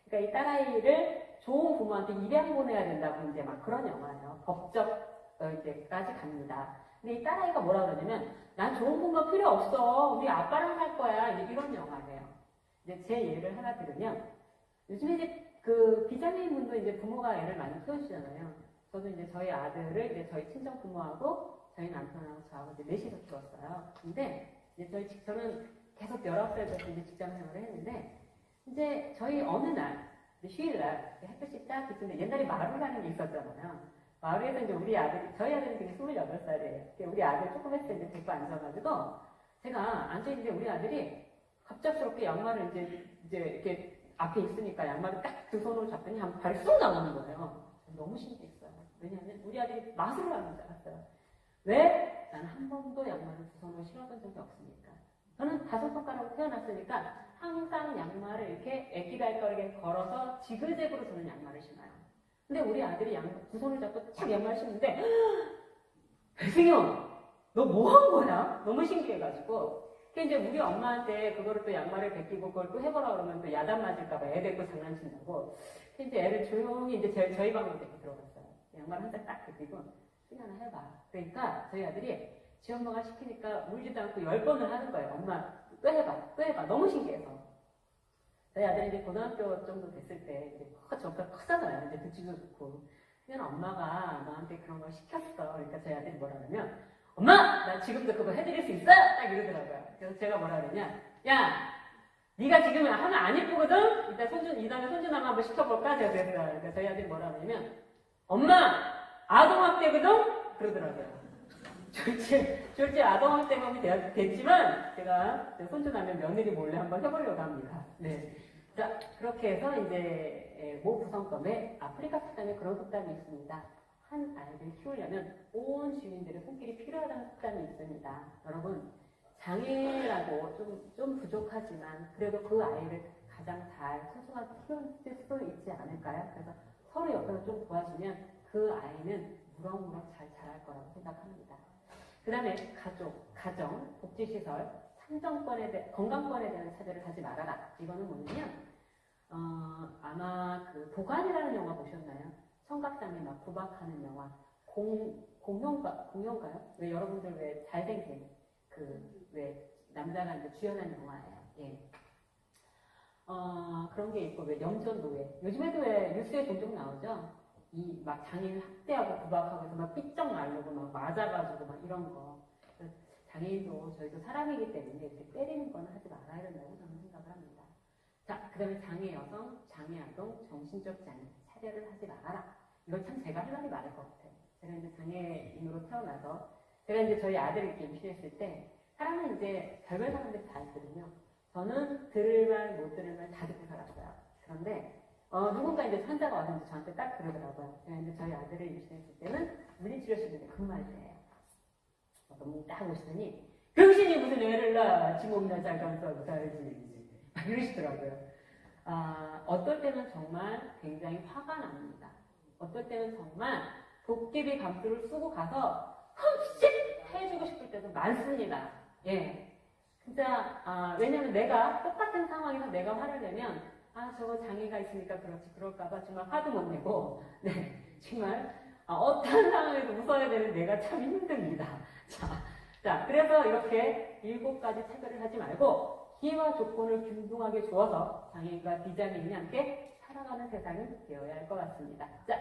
그러니까 이 딸아이를 좋은 부모한테 입양 보내야 된다고 이제 막 그런 영화예요. 법적 이제까지 갑니다. 근데 이 딸아이가 뭐라 그러냐면 난 좋은 부모 필요 없어. 우리 아빠랑 할 거야. 이제 이런 영화예요. 이제 제 예를 하나 들으면 요즘에 이제 그 비장애인 분도 이제 부모가 애를 많이 키워주잖아요. 저도 이제 저희 아들을 이제 저희 친정 부모하고 저희 남편하고 저하고 이제 넷이서 키웠어요. 근데 이제 저는 계속 19살부터 이제 직장 생활을 했는데 이제 저희 어느 날 휴일날 햇볕이 딱 비치는데 옛날에 마루라는 게 있었잖아요. 마루에서 이제 우리 아들이 저희 아들은 지금 28살이에요. 우리 아들 조금 했을 때 이제 데리고 앉아가지고 제가 앉아있는데 우리 아들이 갑작스럽게 양말을 이제 이렇게 앞에 있으니까 양말을 딱 두 손으로 잡더니 한 발이 쏙 나가는 거예요. 너무 신기했어요. 왜냐하면 우리 아들이 마술을 하는 줄 알았어요. 왜? 나는 한 번도 양말을 두 손으로 신어본 적이 없으니까. 저는 5손가락으로 태어났으니까 항상 양말을 이렇게 애기갈거리게 걸어서 지그재그로 저는 양말을 신어요. 근데 우리 아들이 두 손을 잡고 탁 양말 신는데 배승현 너 뭐 한 거야? 너무 신기해가지고 이제 우리 엄마한테 그거를 또 양말을 벗기고 그걸 또 해보라 그러면 또 야단 맞을까봐 애 데리고 장난친다고 이제 애를 조용히 이제 저희 방으로 데리고 들어갔어요. 양말 한 짝 딱 벗기고 하나 해봐. 그러니까 저희 아들이 지 엄마가 시키니까 울지도 않고 10번을 하는 거예요. 엄마 또 해봐, 또 해봐. 너무 신기해서. 저희 아들이 이제 고등학교 정도 됐을 때 이제 저보다 크잖아요. 이제 듣지도 좋고. 그냥 엄마가 너한테 그런 걸 시켰어. 그러니까 저희 아들이 뭐라 그러면 엄마! 나 지금도 그거 해드릴 수 있어요? 딱 이러더라고요. 그래서 제가 뭐라 그러냐 야! 네가 지금 하면 안 예쁘거든? 이 다음에 손주나마 한번 시켜볼까? 제가 그랬어요. 그러니까 저희 아들이 뭐라 그러냐면 엄마! 아동학대거든? 그러더라고요. 졸지 아동학대범이 됐지만 제가 손주나면 며느리 몰래 한번 해보려고 합니다. 네. 자, 그렇게 해서 이제 모 구성법에 아프리카 속담에 그런 속담이 있습니다. 한 아이를 키우려면 온 주민들의 손길이 필요하다는 속담이 있습니다. 여러분, 장애라고 좀 부족하지만 그래도 그 아이를 가장 잘 소중하게 키울 수도 있지 않을까요? 그래서 서로 옆에서 좀 도와주면 그 아이는 무럭무럭 잘 자랄 거라고 생각합니다. 그 다음에 가정, 복지시설, 건강권에 대한 차별을 하지 말아라. 이거는 뭐냐면, 아마 그 도관이라는 영화 보셨나요? 청각장애 막 부박하는 영화. 공룡가요? 왜 여러분들 왜 잘생긴, 왜 남자가 이제 주연한 영화예요. 예. 그런 게 있고, 왜 염전노예. 요즘에도 왜 뉴스에 종종 나오죠? 이 막 장애인 학대하고 구박하고 해서 막 삐쩍 말르고 막 맞아가지고 막 이런 거. 장애인도 저희도 사람이기 때문에 이렇게 때리는 건 하지 말아야 된다고 저는 생각을 합니다. 자, 그 다음에 장애 여성, 장애 아동, 정신적 장애, 차별을 하지 말아라. 이걸 참 제가 할 말이 많을 것 같아요. 제가 이제 장애인으로 태어나서 제가 이제 저희 아들을 이렇게 임신했을 때 사람은 이제 별별 사람들이 다 있거든요. 저는 들을 말, 못 들을 말 다 듣고 살았어요. 그런데 누군가 이제 환자가 와서 이제 저한테 딱 그러더라고요. 이제 저희 아들을 임신했을 때는 물리치료실에 근무할 때예요. 너무 딱 오시더니 병신이 무슨 애를 낳아 지 몸이나 잘 감싸고 살지 이러시더라고요. 어떨 때는 정말 굉장히 화가 납니다. 어떨 때는 정말 도깨비 감투를 쓰고 가서 흠씩 해주고 싶을 때도 많습니다. 예, 진짜 왜냐면 내가 똑같은 상황에서 내가 화를 내면 저거 장애가 있으니까 그렇지 그럴까봐 정말 화도 못 내고 네 정말 어떤 상황에서 웃어야 되는 내가 참 힘듭니다. 자, 자, 그래서 이렇게 7가지 차별을 하지 말고 기회와 조건을 균등하게 주어서 장애인과 비장애인이 함께 살아가는 세상이 되어야 할 것 같습니다. 자,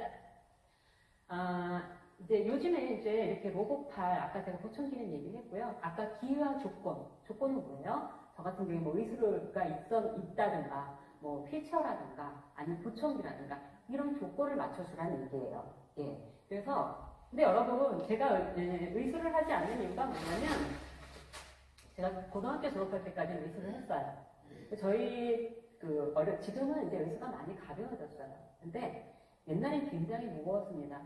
이제 요즘에 이제 이렇게 로고팔, 아까 제가 보청기능 얘기를 했고요. 아까 기회와 조건은 뭐예요? 저 같은 경우에 뭐 의술가 있다든가, 뭐 휠체어라든가, 아니면 보청기라든가, 이런 조건을 맞춰주라는 얘기예요. 예. 그래서, 근데 여러분, 제가 의술을 하지 않는 이유가 뭐냐면, 제가 고등학교 졸업할 때까지 의술을 했어요. 저희, 지금은 이제 의술가 많이 가벼워졌어요. 근데, 옛날엔 굉장히 무거웠습니다.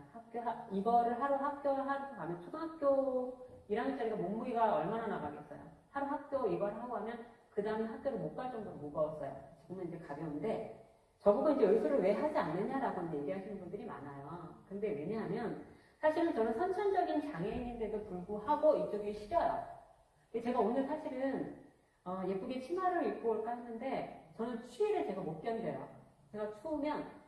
이거를 하루 가면 초등학교 1학년짜리가 몸무게가 얼마나 나가겠어요. 하루 학교 이걸 하고 하면 그 다음에 학교를 못 갈 정도로 무거웠어요. 지금은 이제 가벼운데 저보고 이제 의술을 왜 하지 않느냐라고 얘기하시는 분들이 많아요. 근데 왜냐하면 사실은 저는 선천적인 장애인인데도 불구하고 이쪽이 시려요. 제가 오늘 사실은 예쁘게 치마를 입고 올까 했는데 저는 추위를 제가 못 견뎌요. 제가 추우면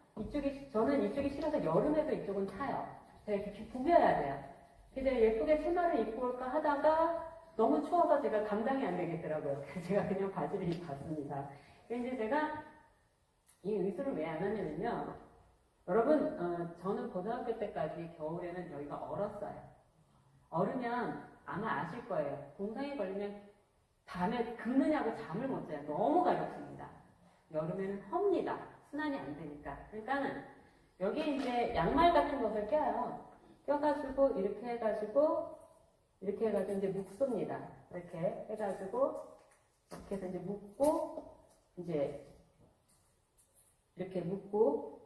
저는 이쪽이 싫어서 여름에도 이쪽은 타요. 제가 이렇게 구겨야 돼요. 그래서 예쁘게 치마를 입고 올까 하다가 너무 추워서 제가 감당이 안 되겠더라고요. 그래서 제가 그냥 바지를 입고 갔습니다. 근데 제가 이 의술을 왜 안 하냐면요. 여러분, 저는 고등학교 때까지 겨울에는 여기가 얼었어요. 얼으면 아마 아실 거예요. 동상에 걸리면 밤에 긁느냐고 잠을 못 자요. 너무 가렵습니다. 여름에는 헙니다. 순환이 안 되니까. 그러니까는 여기 이제 양말 같은 것을 껴요. 껴가지고 이렇게 해가지고 이제 묶습니다. 이렇게 해가지고 이렇게 해서 이제 묶고 이제 이렇게 묶고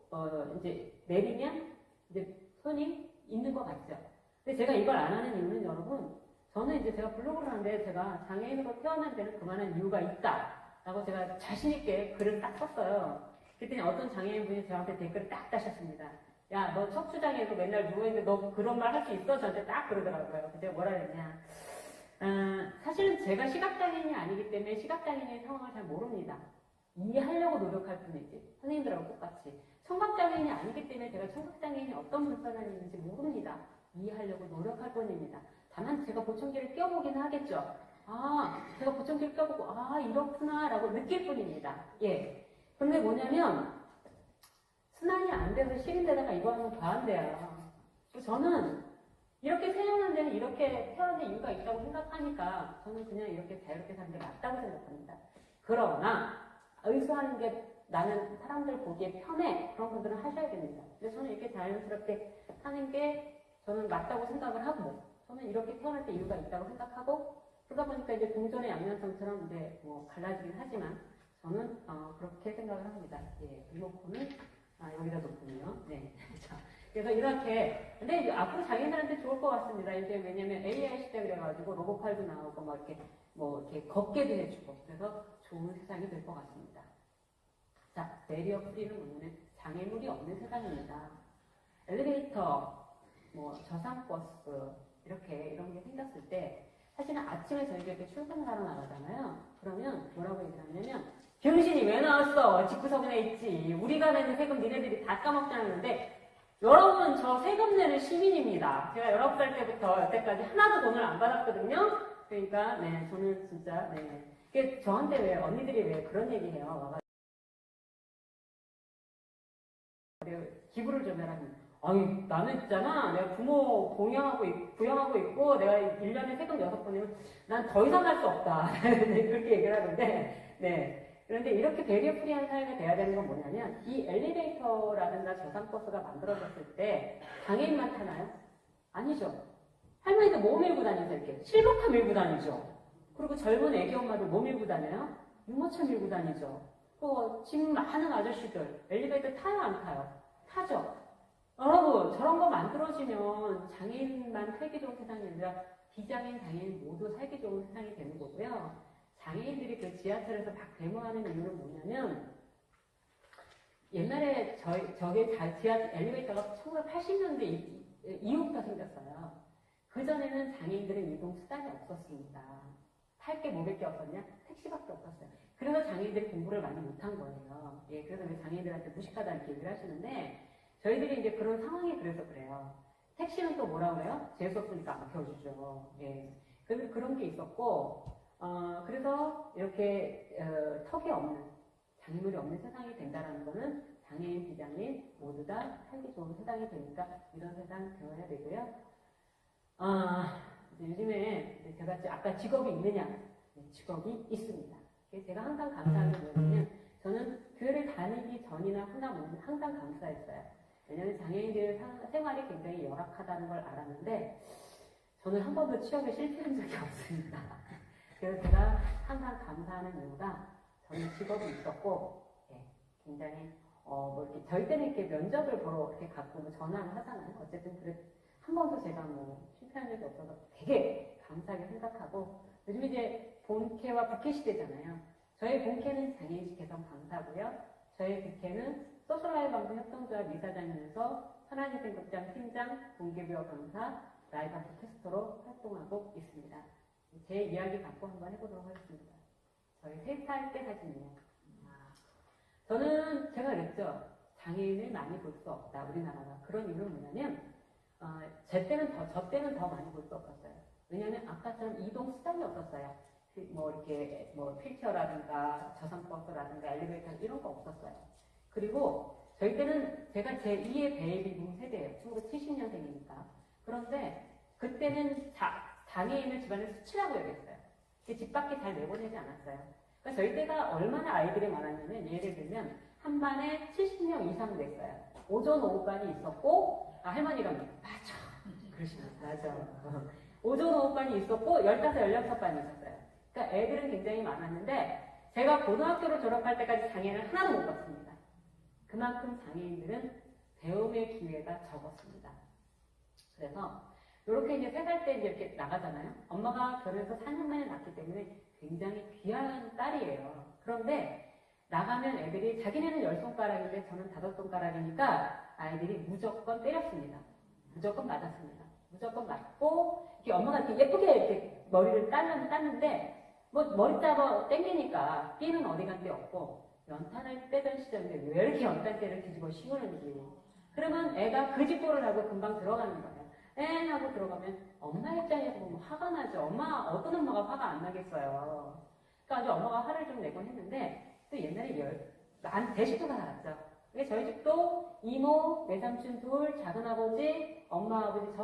이제 내리면 이제 손이 있는 것 같죠. 근데 제가 이걸 안 하는 이유는 여러분, 저는 이제 제가 블로그를 하는데 제가 장애인으로 태어난 데는 그만한 이유가 있다라고 제가 자신 있게 글을 딱 썼어요. 그랬더니 어떤 장애인분이 저한테 댓글을 딱 다셨습니다. 야, 너 척추장애도 맨날 누워있는데 너 그런 말 할 수 있어? 저한테 딱 그러더라고요. 제가 뭐라 그랬냐. 사실은 제가 시각장애인이 아니기 때문에 시각장애인의 상황을 잘 모릅니다. 이해하려고 노력할 뿐이지. 선생님들하고 똑같이. 청각장애인이 아니기 때문에 제가 청각장애인이 어떤 불편함이 있는지 모릅니다. 이해하려고 노력할 뿐입니다. 다만 제가 보청기를 껴보긴 하겠죠. 제가 보청기를 껴보고 이렇구나 라고 느낄 뿐입니다. 예. 근데 뭐냐면 순환이 안 돼서 싫은 데다가 이거 하면 과한데요. 저는 이렇게 태어난 데는 이렇게 태어난 이유가 있다고 생각하니까 저는 그냥 이렇게 자유롭게 사는 게 맞다고 생각합니다. 그러나 의수하는 게 나는 사람들 보기에 편해. 그런 분들은 하셔야 됩니다. 근데 저는 이렇게 자연스럽게 하는 게 저는 맞다고 생각을 하고 저는 이렇게 태어날 때 이유가 있다고 생각하고 그러다 보니까 이제 동전의 양면성처럼 이제 뭐 갈라지긴 하지만 저는 그렇게 생각을 합니다. 예, 리모컨은 여기다 놓군요. 네. 자, 그래서 이렇게 근데 이제 앞으로 장애인들한테 좋을 것 같습니다. 이제 왜냐면 AI 시대 그래가지고 로봇팔도 나오고 막 이렇게 뭐 이렇게 걷게도 해주고 그래서 좋은 세상이 될 것 같습니다. 자, 베리어 프리는 뭐냐면 장애물이 없는 세상입니다. 엘리베이터, 뭐 저상버스 이런 게 생겼을 때 사실은 아침에 저희가 이렇게 출근을 하러 나가잖아요. 그러면 뭐라고 얘기를 하냐면 병신이 왜 나왔어? 집구석에 있지. 우리가 내는 세금 니네들이 다 까먹자는데 여러분 저 세금 내는 시민입니다. 제가 19살 때부터 여태까지 하나도 돈을 안 받았거든요. 그러니까 네 저는 진짜 네 저한테 왜 언니들이 왜 그런 얘기해요. 기부를 좀 해라니. 아니 나는 있잖아. 내가 부모 부양하고 있고 내가 1년에 세금 6번이면 난 더 이상 할 수 없다. 그렇게 얘기를 하는데 네. 그런데 이렇게 배리어 프리한 사회가 돼야 되는 건 뭐냐면 이 엘리베이터라든가 저상버스가 만들어졌을 때 장애인만 타나요? 아니죠. 할머니도 뭐 밀고 다니세요? 이렇게 실버카 밀고 다니죠. 그리고 젊은 애기 엄마들 뭐 밀고 다녀요? 유모차 밀고 다니죠. 짐 많은 아저씨들 엘리베이터 타요 안 타요? 타죠. 여러분 저런 거 만들어지면 장애인만 살기 좋은 세상이 아니라 비장애인, 장애인 모두 살기 좋은 세상이 되는 거고요. 장애인들이 그 지하철에서 막 데모하는 이유는 뭐냐면 옛날에 저게 엘리베이터가 1980년대 이후부터 생겼어요. 그전에는 장애인들은 이동 수단이 없었습니다. 탈 게 뭐밖에 없었냐? 택시밖에 없었어요. 그래서 장애인들이 공부를 많이 못한 거예요. 예, 그래서 왜 장애인들한테 무식하다는 얘기를 하시는데 저희들이 이제 그런 상황이 그래서 그래요. 택시는 또 뭐라 그래요? 재수 없으니까 안 켜주죠. 예. 그런 게 있었고, 그래서 이렇게 턱이 없는, 장애물이 없는 세상이 된다라는 거는 장애인, 비장애인 모두 다 살기 좋은 세상이 되니까 이런 세상 되어야 되고요. 이제 요즘에 제가 아까 직업이 있느냐? 네, 직업이 있습니다. 제가 항상 감사한 게 뭐냐면 저는 교회를 다니기 전이나 후나 항상 감사했어요. 왜냐하면 장애인들 생활이 굉장히 열악하다는 걸 알았는데 저는 한 번도 취업에 실패한 적이 없습니다. 그래서 제가 항상 감사하는 이유가 저는 직업이 있었고 굉장히 뭐 이렇게 저희 때는 이렇게 면접을 보러 이렇게 갖고 뭐 전화를 하잖아요. 어쨌든 한 번도 제가 뭐 실패한 적이 없어서 되게 감사하게 생각하고 요즘 이제 본캐와 부캐 시대잖아요. 저희 본캐는 장애인식 개선 강사고요. 저희 부캐는 소셜라이브 방송 협동조합 이사장이면서 하나님생극장 팀장, 동계부여 강사, 라이브 캐스터로 활동하고 있습니다. 제 이야기 갖고 한번 해보도록 하겠습니다. 저희 3살 때 사진이에요. 저는 제가 그랬죠. 장애인을 많이 볼 수 없다, 우리나라가. 그런 이유는 뭐냐면, 저 때는 더 많이 볼 수 없었어요. 왜냐면 아까처럼 이동 수단이 없었어요. 뭐 이렇게 뭐 휠체어라든가 저상버스라든가 엘리베이터 이런 거 없었어요. 그리고 저희 때는 제가 제2의 베이비붐 세대예요. 1970년생이니까. 그런데 그때는 장애인을 집안에 수치라고 여겼어요. 집 밖에 잘 내보내지 않았어요. 그러니까 저희 때가 얼마나 아이들이 많았냐면 예를 들면 한 반에 70명 이상 됐어요. 오전 오후반이 있었고 할머니가 맞아 그러시면 맞아 오전 오후반이 있었고 15, 16반이 있었어요. 그러니까 애들은 굉장히 많았는데 제가 고등학교를 졸업할 때까지 장애인을 하나도 못 봤습니다. 그만큼 장애인들은 배움의 기회가 적었습니다. 그래서 이렇게 이제 3살 때 이렇게 나가잖아요. 엄마가 결혼해서 4년 만에 낳기 때문에 굉장히 귀한 딸이에요. 그런데 나가면 애들이 자기네는 10손가락인데 저는 5손가락이니까 아이들이 무조건 때렸습니다. 무조건 맞았습니다. 무조건 맞고 이렇게 엄마가 이렇게 예쁘게 이렇게 머리를 땄는데 뭐 머리 잡아 땡기니까 삐는 어디 간 데 없고 연탄을 빼던 시절인데 왜 이렇게 연탄대를 뒤집어 씌우는지. 그러면 애가 그 짓보를 하고 금방 들어가는 거예요. 엥 하고 들어가면 엄마 입장에서 보면 화가 나죠. 어떤 엄마가 화가 안 나겠어요. 그러니까 아주 엄마가 화를 좀 내곤 했는데 또 옛날에 대식구가 살았죠. 저희 집도 이모, 외삼촌 둘, 작은아버지, 엄마, 아버지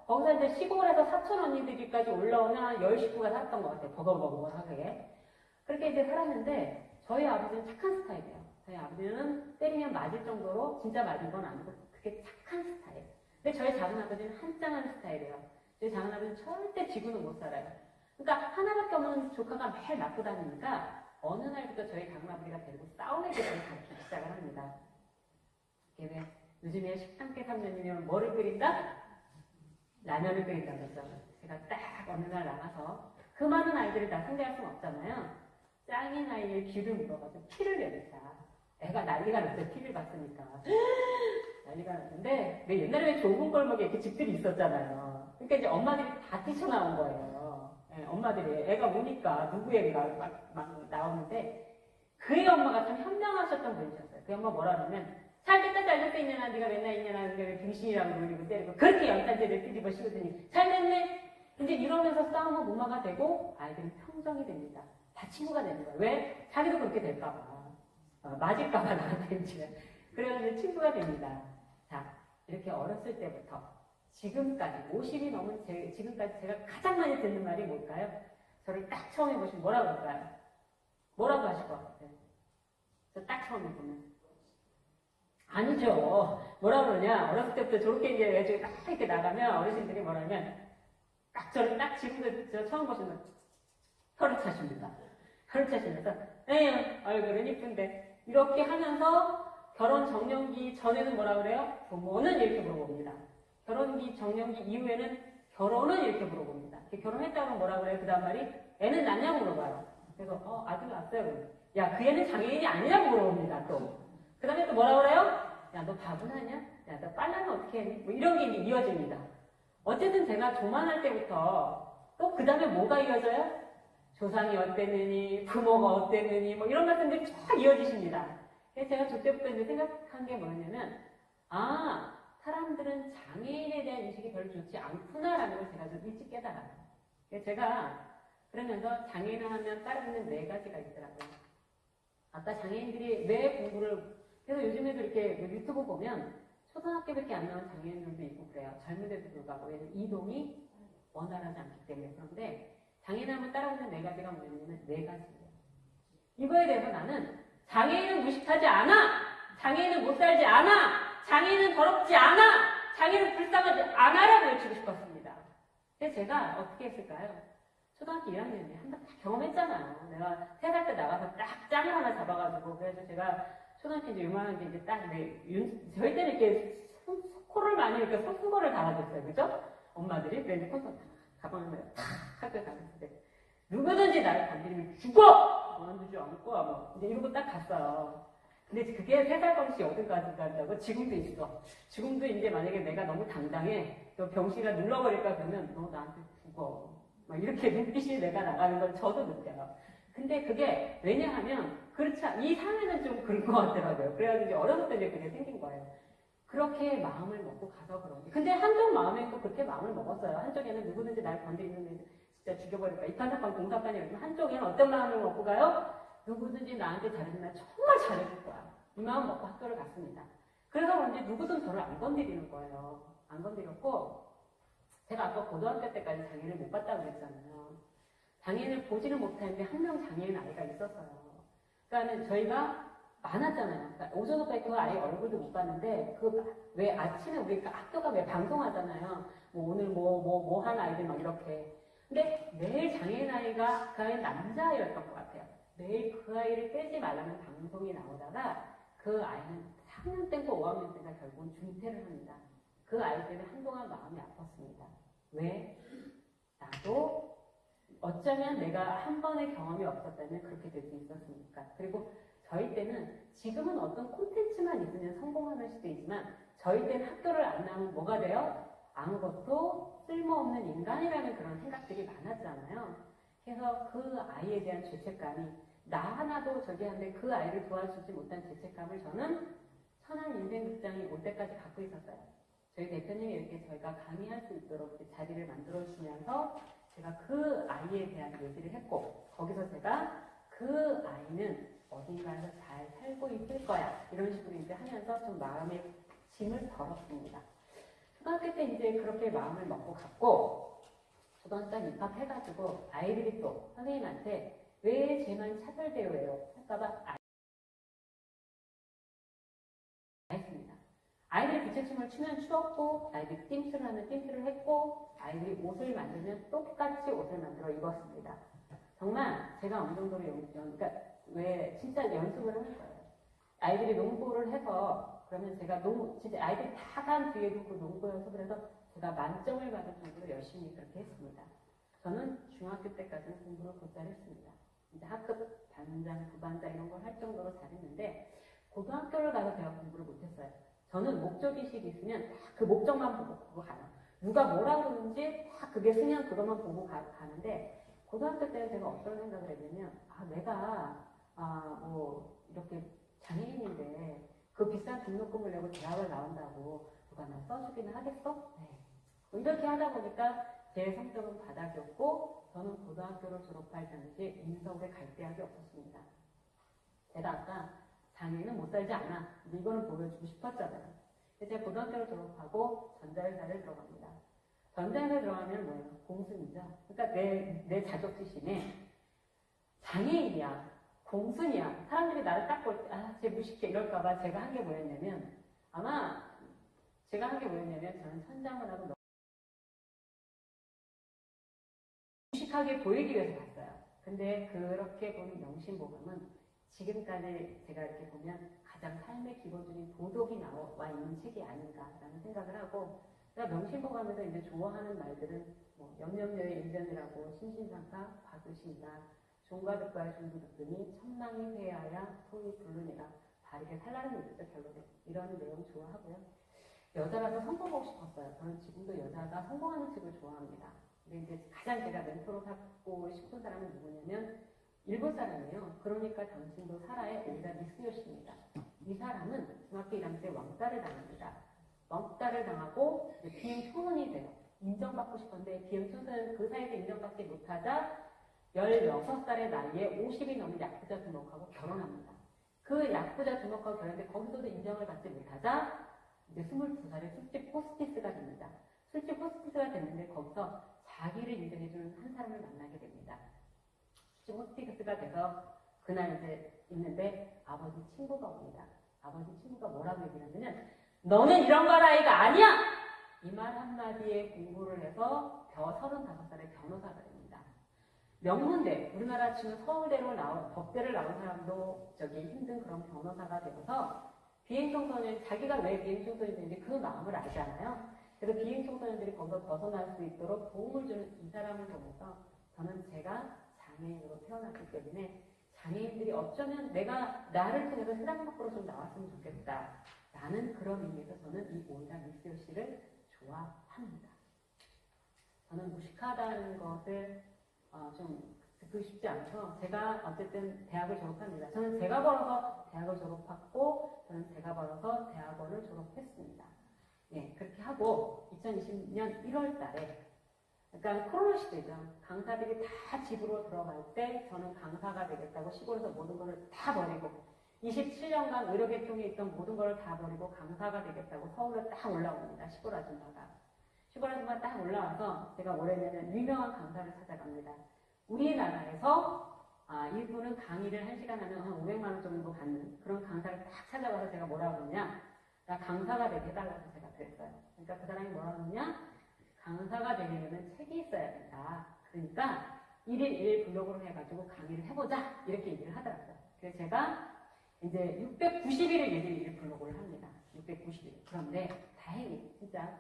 거기서 이제 시골에서 사촌 언니들까지 올라오는 한 10식구가 살았던 것 같아요. 버거버거하게. 그렇게 이제 살았는데 저희 아버지는 착한 스타일이에요. 저희 아버지는 때리면 맞을 정도로 진짜 맞은 건 아니고 그게 착한 스타일. 근데 저희 작은아버지는 한장한 스타일이에요. 저희 작은아버지는 절대 지구는 못 살아요. 그러니까 하나밖에 없는 조카가 매일 맞고 다니니까 어느 날부터 저희 작은아버지가 데리고 싸움의 기술을 가르치기 시작을 합니다. 이게 왜 요즘에 식당계 3년이면 뭐를 끓인다? 라면을 끓인다고 했죠. 제가 딱 어느 날 나가서 그 많은 아이들을 다 상대할 수는 없잖아요. 짱인 아이의 귀를 물어가지고 피를 내렸다. 애가 난리가 났어요. 피를 봤으니까. 난리가 났는데 왜 옛날에 왜 좁은 골목에 이렇게 집들이 있었잖아요. 그러니까 이제 엄마들이 다 뛰쳐나온 거예요. 네, 엄마들이 애가 우니까 누구 얘기가 막 나오는데 그의 엄마가 참 현명하셨던 분이셨어요. 그 엄마 뭐라 그러면 잘 됐다 잘 됐다 있냐나 네가 맨날 있냐나 왜 등신이라고 놀리고 때리고 그렇게 연탄재를 뒤집어 씌우더니 잘 됐네. 이제 이러면서 싸움은 무마가 되고 아이들은 평정이 됩니다. 다 친구가 되는 거예요. 왜? 자기도 그렇게 될까봐. 맞을까봐 나한테 이제. 그래서 친구가 됩니다. 자, 이렇게 어렸을 때부터 지금까지 50이 넘은 지금까지 제가 가장 많이 듣는 말이 뭘까요? 저를 딱 처음 해보시면 뭐라고 할까요? 뭐라고 하실 것 같아요? 저 딱 처음 해보면 아니죠. 뭐라 그러냐? 어렸을 때부터 저렇게 이제 애들이 딱 이렇게 나가면 어르신들이 뭐라면 딱 저를 딱 지금도 저 처음 보시면 혀를 차십니다. 혀를 차시면서 에휴 얼굴은 이쁜데 이렇게 하면서 결혼 정년기 전에는 뭐라 그래요? 부모는 이렇게 물어봅니다. 결혼기 정년기 이후에는 결혼은 이렇게 물어봅니다. 결혼했다고 하면 뭐라 그래요? 그 다음 말이 애는 낳냐고 물어봐요. 그래서 아들 낳았어요. 야 그 애는 장애인이 아니냐고 물어봅니다. 또 그 다음에 또 뭐라 그래요? 야 너 바보나냐? 야 너 빨라면 어떻게 했니? 뭐 이런 게 이제 이어집니다. 어쨌든 제가 조만할 때부터 또 그 다음에 뭐가 이어져요? 조상이 어땠느니 부모가 어땠느니 뭐 이런 말씀들이 쫙 이어지십니다. 그래서 제가 그때부터 이제 생각한 게 뭐냐면 사람들은 장애인에 대한 인식이 별로 좋지 않구나라는 걸 제가 좀 일찍 깨달아요. 제가 그러면서 장애인을 하면 따르는 4가지가 있더라고요. 아까 장애인들이 왜 공부를, 그래서 요즘에도 이렇게 유튜브 보면 초등학교밖에 안 나온 장애인들도 있고 그래요. 젊은데도 불구하고. 왜냐면 이동이 원활하지 않기 때문에. 그런데 장애인 하면 따라오는 4가지가 뭐냐면 4가지예요. 이거에 대해서 나는 장애인은 무식하지 않아! 장애인은 못 살지 않아! 장애인은 더럽지 않아! 장애인은 불쌍하지 않아라고 외치고 싶었습니다. 그래서 제가 어떻게 했을까요? 초등학교 1학년에 한 번 다 경험했잖아요. 내가 3살 때 나가서 딱 짱을 하나 잡아가지고, 그래서 제가 초등학교 이제 요만한 게 이제 딱, 저희 때는 이렇게 코를 많이 이렇게 손수건을 달아줬어요. 그죠? 엄마들이. 그래서 콘서트 가방을 탁 학교에 갔을 때, 누구든지 나를 건드리면 죽어! 그만두지 않고, 뭐, 이제 이러고 딱 갔어요. 근데 그게 3살 버릇이 어디까지 간다고? 지금도 있어. 지금도 이제 만약에 내가 너무 당당해, 또 병실에 눌러버릴까 그러면, 너 나한테 죽어. 막 이렇게 눈빛이 내가 나가는 걸 저도 느껴요. 근데 그게 왜냐하면 그렇지 이 사회는 좀 그런 것 같더라고요. 그래가지고 이제 어렸을 때 이제 그게 생긴 거예요. 그렇게 마음을 먹고 가서 그런지. 근데 한쪽 마음에 또 그렇게 마음을 먹었어요. 한쪽에는 누구든지 날 건드리는 진짜 죽여버릴까. 이탄사건 공사판이 이러면 한쪽에는 어떤 마음을 먹고 가요? 누구든지 나한테 잘해주면 정말 잘해줄 거야. 이 마음 먹고 학교를 갔습니다. 그래서 그런지 누구든 저를 안 건드리는 거예요. 안 건드렸고 제가 아까 고등학교 때까지 장애인을 못 봤다고 그랬잖아요. 장애인을 보지를 못하는데 한 명 장애인 아이가 있었어요. 그러니까 저희가 많았잖아요. 그러니까 오전까지 그 아이 얼굴도 못 봤는데 그 왜 아침에 우리 학교가 왜 방송하잖아요. 뭐 오늘 뭐 한 아이들 막 이렇게. 근데 매일 장애인 아이가 그 아이는 남자아이였던 것 같아요. 매일 그 아이를 떼지 말라는 방송이 나오다가 그 아이는 4학년 때고 5학년 때가 결국은 중퇴를 합니다. 그 아이 때문에 한동안 마음이 아팠습니다. 왜? 나도 어쩌면 내가 한 번의 경험이 없었다면 그렇게 될 수 있었습니까? 그리고 저희 때는 지금은 어떤 콘텐츠만 있으면 성공할 수도 있지만 저희 때는 학교를 안 나오면 뭐가 돼요? 아무것도 쓸모없는 인간이라는 그런 생각들이 많았잖아요. 그래서 그 아이에 대한 죄책감이 나 하나도 저기 한데 그 아이를 도와주지 못한 죄책감을 저는 천안 인생극장이 올 때까지 갖고 있었어요. 저희 대표님이 이렇게 저희가 강의할 수 있도록 자리를 만들어주시면서 제가 그 아이에 대한 얘기를 했고 거기서 제가 그 아이는 어딘가에서 잘 살고 있을 거야 이런 식으로 이제 하면서 좀 마음의 짐을 덜었습니다. 초등학교 때 이제 그렇게 마음을 먹고 갔고 초등학교 입학해가지고 아이들이 또 선생님한테 왜 쟤만 차별대우해요? 할까봐 했습니다. 아이들이 부채춤을 추면 추었고 아이들이 띵스를 하면 띵스를 했고 아이들이 옷을 만들면 똑같이 옷을 만들어 입었습니다. 정말 제가 어느 정도로 그러니까 왜 진짜 연습을 하는 거예요. 아이들이 농구를 해서 그러면 제가 진짜 아이들이 다 간 뒤에도 그 농구 연습을 해서 제가 만점을 받을 정도로 열심히 그렇게 했습니다. 저는 중학교 때까지는 공부를 곧잘 했습니다. 이제 학급 반장, 부반장 이런 걸 할 정도로 잘했는데 고등학교를 가서 제가 공부를 못했어요. 저는 목적의식이 있으면 딱 그 목적만 보고 가요. 누가 뭐라 그러는지 딱 그게 쓰면 그것만 보고 가는데 고등학교 때는 제가 어떤 생각을 했냐면 내가 뭐 이렇게 장애인인데 그 비싼 등록금을 내고 대학을 나온다고 누가 나 써주기는 하겠어? 네. 뭐 이렇게 하다 보니까 제 성적은 바닥이었고 저는 고등학교를 졸업할 당시 인서울에 갈 대학이 없었습니다. 제가 아까 장애인은 못 살지 않아. 이거는 보여주고 싶었잖아요. 그래서 제가 고등학교를 졸업하고 전자회사를 들어갑니다. 전자회사에 들어가면 뭐예요? 공순이죠. 그러니까 내 자격지심에 장애인이야, 공순이야. 사람들이 나를 딱 볼 때, 쟤 무식해 이럴까봐 제가 한 게 뭐였냐면 저는 선장을 하고 무식하게 보이기 위해서 갔어요. 근데 그렇게 보는 명심보감은 지금까지 제가 이렇게 보면 가장 삶의 기본적인 도덕이 나와 있는 책이 아닌가라는 생각을 하고 제가 명심보감에서 이제 좋아하는 말들은 뭐 염려의 일견이라고 신신상사 받으신다. 종가득과의 중부득등이 천망이 회하야 소위 불르니라. 바르게 살라는 얘기죠. 결론에. 이런 내용 좋아하고요. 여자라서 성공하고 싶었어요. 저는 지금도 여자가 성공하는 책을 좋아합니다. 근데 이제 가장 제가 멘토로 삼고 싶은 사람은 누구냐면 일본 사람이에요. 그러니까 당신도 살아의 오이라 미스요시입니다. 이 사람은 중학교 1학년 때 왕따를 당합니다. 왕따를 당하고 비행 초원이 돼요. 인정받고 싶었는데 비행청소년 그 사이에서 인정받지 못하자 16살의 나이에 50이 넘은 약부자 두목하고 결혼합니다. 그 약부자 두목하고 결혼했는데 거기서도 인정을 받지 못하자 이제 22살에 술집 호스티스가 됩니다. 술집 호스티스가 됐는데 거기서 자기를 인정해주는 한 사람을 만나게 됩니다. 술집 호스티스가 돼서 그날 이제 있는데 아버지 친구가 옵니다. 아버지 친구가 뭐라고 얘기를 하냐면 너는 이런 걸 아이가 아니야! 이 말 한마디에 공부를 해서 35살에 변호사가 됩니다. 명문대, 우리나라 지금 서울대로 법대를 나온 사람도 힘든 그런 변호사가 되어서 비행청소년, 자기가 왜 비행청소년인지 그 마음을 알잖아요. 그래서 비행청소년들이 거기서 벗어날 수 있도록 도움을 주는 이 사람을 보면서 저는 제가 장애인으로 태어났기 때문에 장애인들이 어쩌면 내가 나를 통해서 세상 밖으로 좀 나왔으면 좋겠다. 라는 그런 의미에서 저는 이 오이라 미스요 씨를 좋아합니다. 저는 무식하다는 것을 좀 듣고 싶지 않아서 제가 어쨌든 대학을 졸업합니다. 저는 제가 벌어서 대학을 졸업했고 저는 제가 벌어서 대학원을 졸업했습니다. 예, 그렇게 하고 2020년 1월 달에 그러니까 코로나 시대죠. 강사들이 다 집으로 들어갈 때 저는 강사가 되겠다고 시골에서 모든 것을 다 버리고 27년간 의료계통에 있던 모든 걸 다 버리고 강사가 되겠다고 서울에 딱 올라옵니다. 시골 아줌마가. 시골 아줌마가 딱 올라와서 제가 올해는 유명한 강사를 찾아갑니다. 우리나라에서 이분은 강의를 1시간 하면 한 500만 원 정도 받는 그런 강사를 딱 찾아가서 제가 뭐라고 하냐 나 강사가 되게 해달라고 제가 그랬어요. 그러니까 그 사람이 뭐라고 하냐 강사가 되려면 책이 있어야 된다. 그러니까 1일 1 블로그로 해가지고 강의를 해보자 이렇게 얘기를 하더라고요. 그래서 제가 이제 690일을 1일 1 블로그를 합니다. 690일. 그런데 다행히 진짜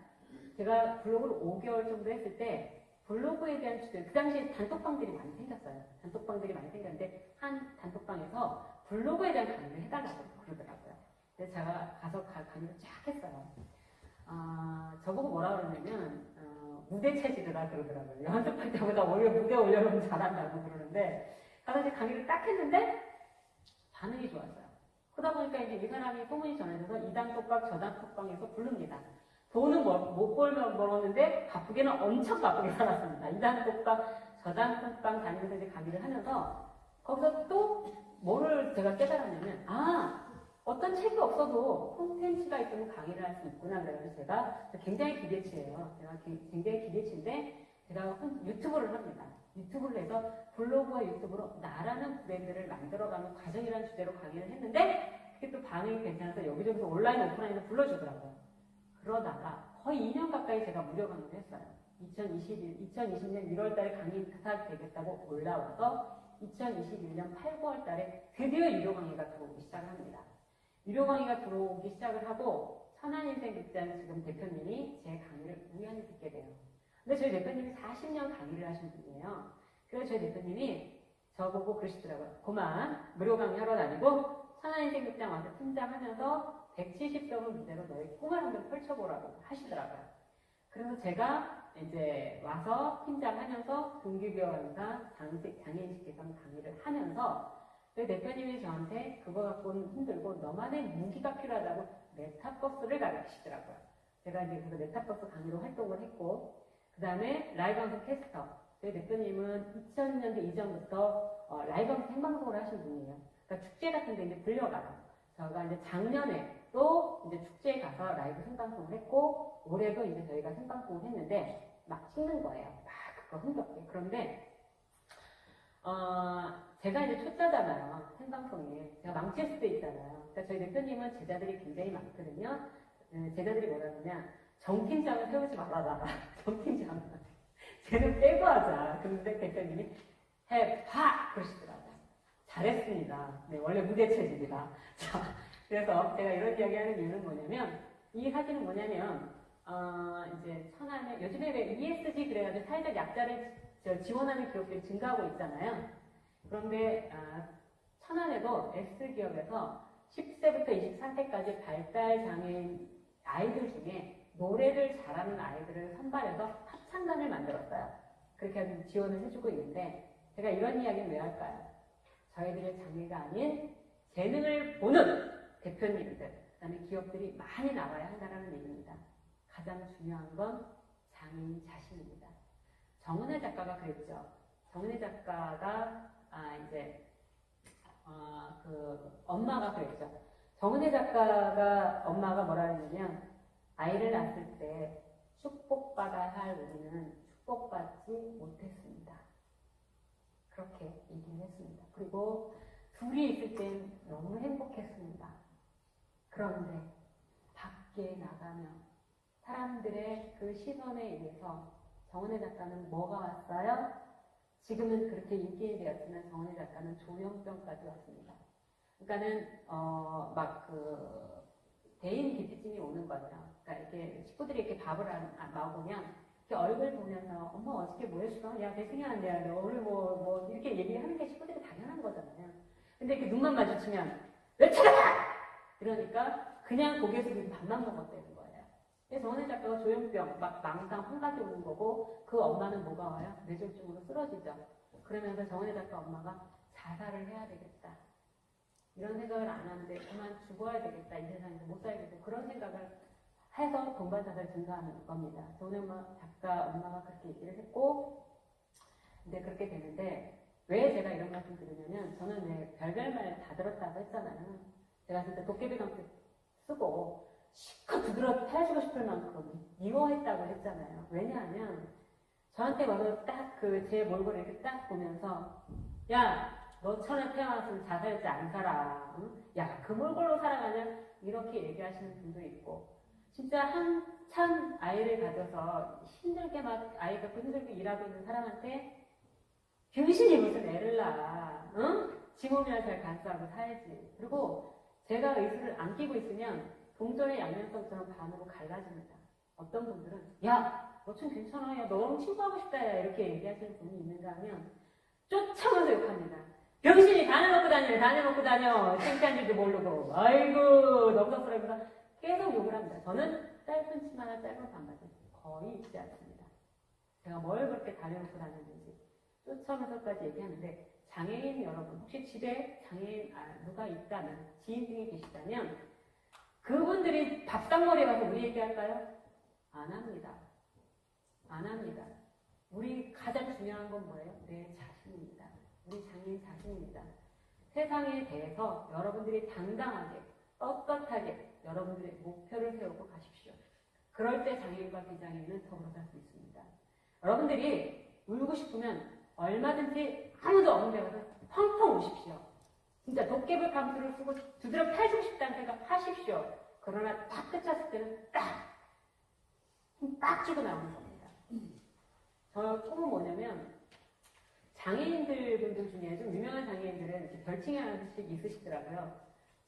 제가 블로그를 5개월 정도 했을 때 블로그에 대한 주제, 그 당시에 단톡방들이 많이 생겼어요. 단톡방들이 많이 생겼는데 한 단톡방에서 블로그에 대한 강의를 해달라고 그러더라고요. 그래서 제가 가서 강의를 쫙 했어요. 저보고 뭐라 그러냐면 무대 체질이라 그러더라고요. 연습할 때보다 오히려 무대 올려놓으면 잘한다고 그러는데 가서 이제 강의를 딱 했는데 반응이 좋았어요. 그러다 보니까 이제 이 사람이 소문이 전해져서 이 단톡방 저 단톡방에서 부릅니다. 돈은 못 벌었는데 바쁘게는 엄청 바쁘게 살았습니다. 이 단톡방 저 단톡방 다니면서 이제 강의를 하면서 거기서 또 뭐를 제가 깨달았냐면 어떤 책이 없어도 콘텐츠가 있으면 강의를 할 수 있구나. 그래서 제가 굉장히 기대치예요. 제가 굉장히 기대치인데 제가 유튜브를 합니다. 유튜브를 해서 블로그와 유튜브로 나라는 브랜드를 만들어가는 과정이라는 주제로 강의를 했는데 그게 또 반응이 괜찮아서 여기저기서 온라인 오프라인에서 불러주더라고요. 그러다가 거의 2년 가까이 제가 무료 강의를 했어요. 2020년 1월 달에 강의사 되겠다고 올라와서 2021년 8, 9월 달에 드디어 유료 강의가 들어오기 시작을 합니다. 유료 강의가 들어오기 시작을 하고 천안인생극장 지금 대표님이 제 강의를 우연히 듣게 돼요. 근데 저희 대표님이 40년 강의를 하신 분이에요. 그래서 저희 대표님이 저보고 그러시더라고요. 그만 무료 강의 하러 다니고 천안인생극장 와서 팀장하면서 170점을 무대로 너의 꿈을 한번 펼쳐보라고 하시더라고요. 그래서 제가 이제 와서 팀장하면서 동기부여 강사, 장애인식 개선 강의를 하면서 저희 대표님이 저한테 그거 갖고는 힘들고 너만의 무기가 필요하다고 메타버스를 가르치시더라고요. 제가 이제 그래서 메타버스 강의로 활동을 했고 그 다음에 라이브 방송 캐스터. 저희 대표님은 2000년대 이전부터 라이브 방송 생방송을 하신 분이에요. 그러니까 축제 같은 데 이제 불려가요. 저희가 이제 작년에 또 이제 축제에 가서 라이브 생방송을 했고 올해도 이제 저희가 생방송을 했는데 막 찍는 거예요. 막 그거 흥겹게. 그런데 제가 이제 초짜잖아요. 생방송에. 제가 망칠 수도 있잖아요. 그러니까 저희 대표님은 제자들이 굉장히 많거든요. 제자들이 뭐라 그러냐. 정팀장을 세우지 말아라. 정팀장을. 쟤는 빼고 하자. 그런데 대표님이 해봐! 그러시더라고요. 잘했습니다. 네, 원래 무대 체질이라. 자, 그래서 제가 이런 이야기 하는 이유는 뭐냐면, 이 사진은 뭐냐면, 이제 천안에, 요즘에 왜 ESG 그래가지고 사회적 약자를 지원하는 기업들이 증가하고 있잖아요. 그런데, 천안에도 S기업에서 10세부터 24세까지 발달장애인 아이들 중에 노래를 잘하는 아이들을 선발해서 합창단을 만들었어요. 그렇게 해서 지원을 해주고 있는데, 제가 이런 이야기는 왜 할까요? 저희들의 장애가 아닌 재능을 보는 대표님들, 그 다음에 기업들이 많이 나와야 한다는 얘기입니다. 가장 중요한 건 장애인 자신입니다. 정은혜 작가가 그랬죠. 정은혜 작가가 엄마가 그랬죠. 정은혜 작가가 엄마가 뭐라 그러냐면 아이를 낳았을 때 축복받아야 할 우리는 축복받지 못했습니다. 그렇게 얘기를 했습니다. 그리고 둘이 있을 땐 너무 행복했습니다. 그런데 밖에 나가면 사람들의 그 시선에 의해서 정은혜 작가는 뭐가 왔어요? 지금은 그렇게 인기인이 되었지만 정은혜 작가는 조현병까지 왔습니다. 그러니까는 대인 기피증이 오는 거죠. 그러니까 이렇게 식구들이 이렇게 밥을 먹으면 이렇게 얼굴 보면서 엄마 어저께 뭐 했어? 야 내 생각한데 오늘 뭐 이렇게 얘기하는 게 식구들이 당연한 거잖아요. 근데 이렇게 눈만 마주치면 왜 쳐다봐! 이러니까 그냥 고개 숙이고 밥만 먹었다는 거예요. 그래서 정은혜 작가가 조현병 망상 환각이 오는 거고 그 엄마는 뭐가 와요? 뇌졸중으로 쓰러지죠. 그러면서 정은혜 작가 엄마가 자살을 해야 되겠다. 이런 생각을 안 하는데 그만 죽어야 되겠다. 이 세상에서 못 살겠고 그런 생각을 해서 동반자살 증가하는 겁니다. 정은혜 작가 엄마가 그렇게 얘기를 했고 근데 그렇게 되는데 왜 제가 이런 말씀 드리냐면 저는 왜 별별 말 다 들었다고 했잖아요. 제가 진짜 도깨비 감투 쓰고 실컷 두드러 패주고 싶을 만큼 미워했다고 했잖아요. 왜냐하면 저한테 와서 딱 제 몰골을 이렇게 딱 보면서 야 너처럼 태어났으면 자살했지 안 살아. 응? 야 그 몰골로 살아가냐? 이렇게 얘기하시는 분도 있고 진짜 한참 아이를 가져서 힘들게 막 아이 갖고 힘들게 일하고 있는 사람한테 병신이 무슨 애를 낳아. 응? 지 몸이나 잘 간수하고 살지. 그리고 제가 의술을 안 끼고 있으면 동전의 양면성처럼 반으로 갈라집니다. 어떤 분들은 야 너 좀 괜찮아. 야 너랑 친구하고 싶다. 야 이렇게 얘기하시는 분이 있는가 하면 쫓아가서 욕합니다. 병신이 다녀먹고 다녀. 창피한 줄도 모르고 아이고 너무 섭섭해서 계속 욕을 합니다. 저는 짧은 치마나 짧은 반바지 거의 입지 않습니다. 제가 뭘 그렇게 다녀먹고 다녔는지 쫓아오면서까지 얘기하는데 장애인 여러분 혹시 집에 장애인 누가 있다면 지인 중에 계시다면 그분들이 밥상머리에 가서 우리 얘기할까요? 안 합니다. 안 합니다. 우리 가장 중요한 건 뭐예요? 내 자신입니다. 우리 장애인 자신입니다. 세상에 대해서 여러분들이 당당하게 떳떳하게 여러분들의 목표를 세우고 가십시오. 그럴 때 장애인과 비장애인은 더불어 갈 수 있습니다. 여러분들이 울고 싶으면 얼마든지 아무도 없는 데 가서 펑펑 우십시오. 진짜 도깨비 감투를 쓰고 두드려 패주고 싶다는 생각 하십시오. 그러나 딱 끝쳤을 때는 딱 주고 나오는 겁니다. 저 꿈은 뭐냐면 장애인들 분들 중에 좀 유명한 장애인들은 이렇게 별칭이 하나씩 있으시더라고요.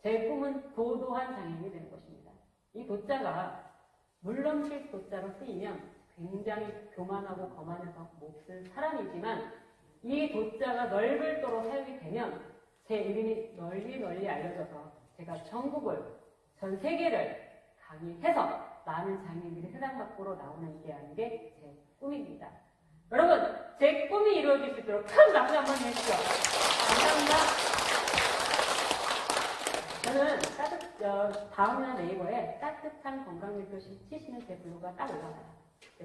제 꿈은 도도한 장애인이 되는 것입니다. 이 도자가 물렁칠 도자로 쓰이면 굉장히 교만하고 거만해서 몹쓸 사람이지만 이 도자가 넓을 도로 사용이 되면 제 이름이 널리 알려져서 제가 전국을 전 세계를 강의해서 많은 장애인들이 세상 밖으로 나오는 게 하는 게 제 꿈입니다. 여러분 제 꿈이 이루어질 수 있도록 큰 박수 한번 해주시죠. 감사합니다. 저는 다음이나 네이버에 따뜻한 건강밀도시 치시면 제 블로그가 딱 올라가요.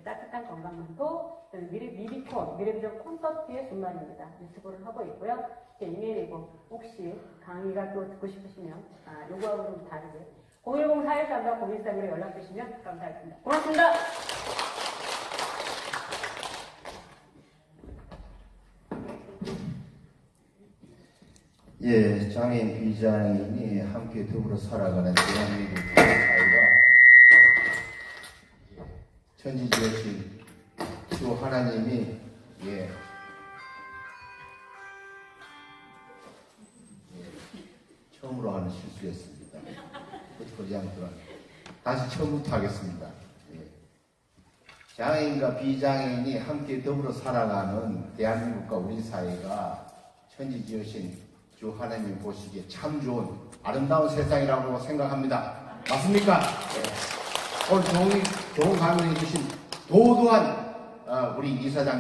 따뜻한 건강밀도 미래비전 콘서트의 준말입니다. 유튜브를 하고 있고요. 제 이메일이고 혹시 강의가 또 듣고 싶으시면 요거하고 좀 다르게 010-4133-0131에 연락 주시면 감사하겠습니다. 고맙습니다. 예, 장애인 비장애인이 함께 더불어 살아가는 대한민국 사회가 천지지으신 주 하나님이 처음으로 하는 실수였습니다. 어떻게 않더라. 다시 처음부터 하겠습니다. 장애인과 비장애인이 함께 더불어 살아가는 대한민국과 우리 사회가 천지지으신 주 하나님 보시기에 참 좋은 아름다운 세상이라고 생각합니다. 맞습니까? 오늘 좋은 강의해 주신 도도한 우리 이사장님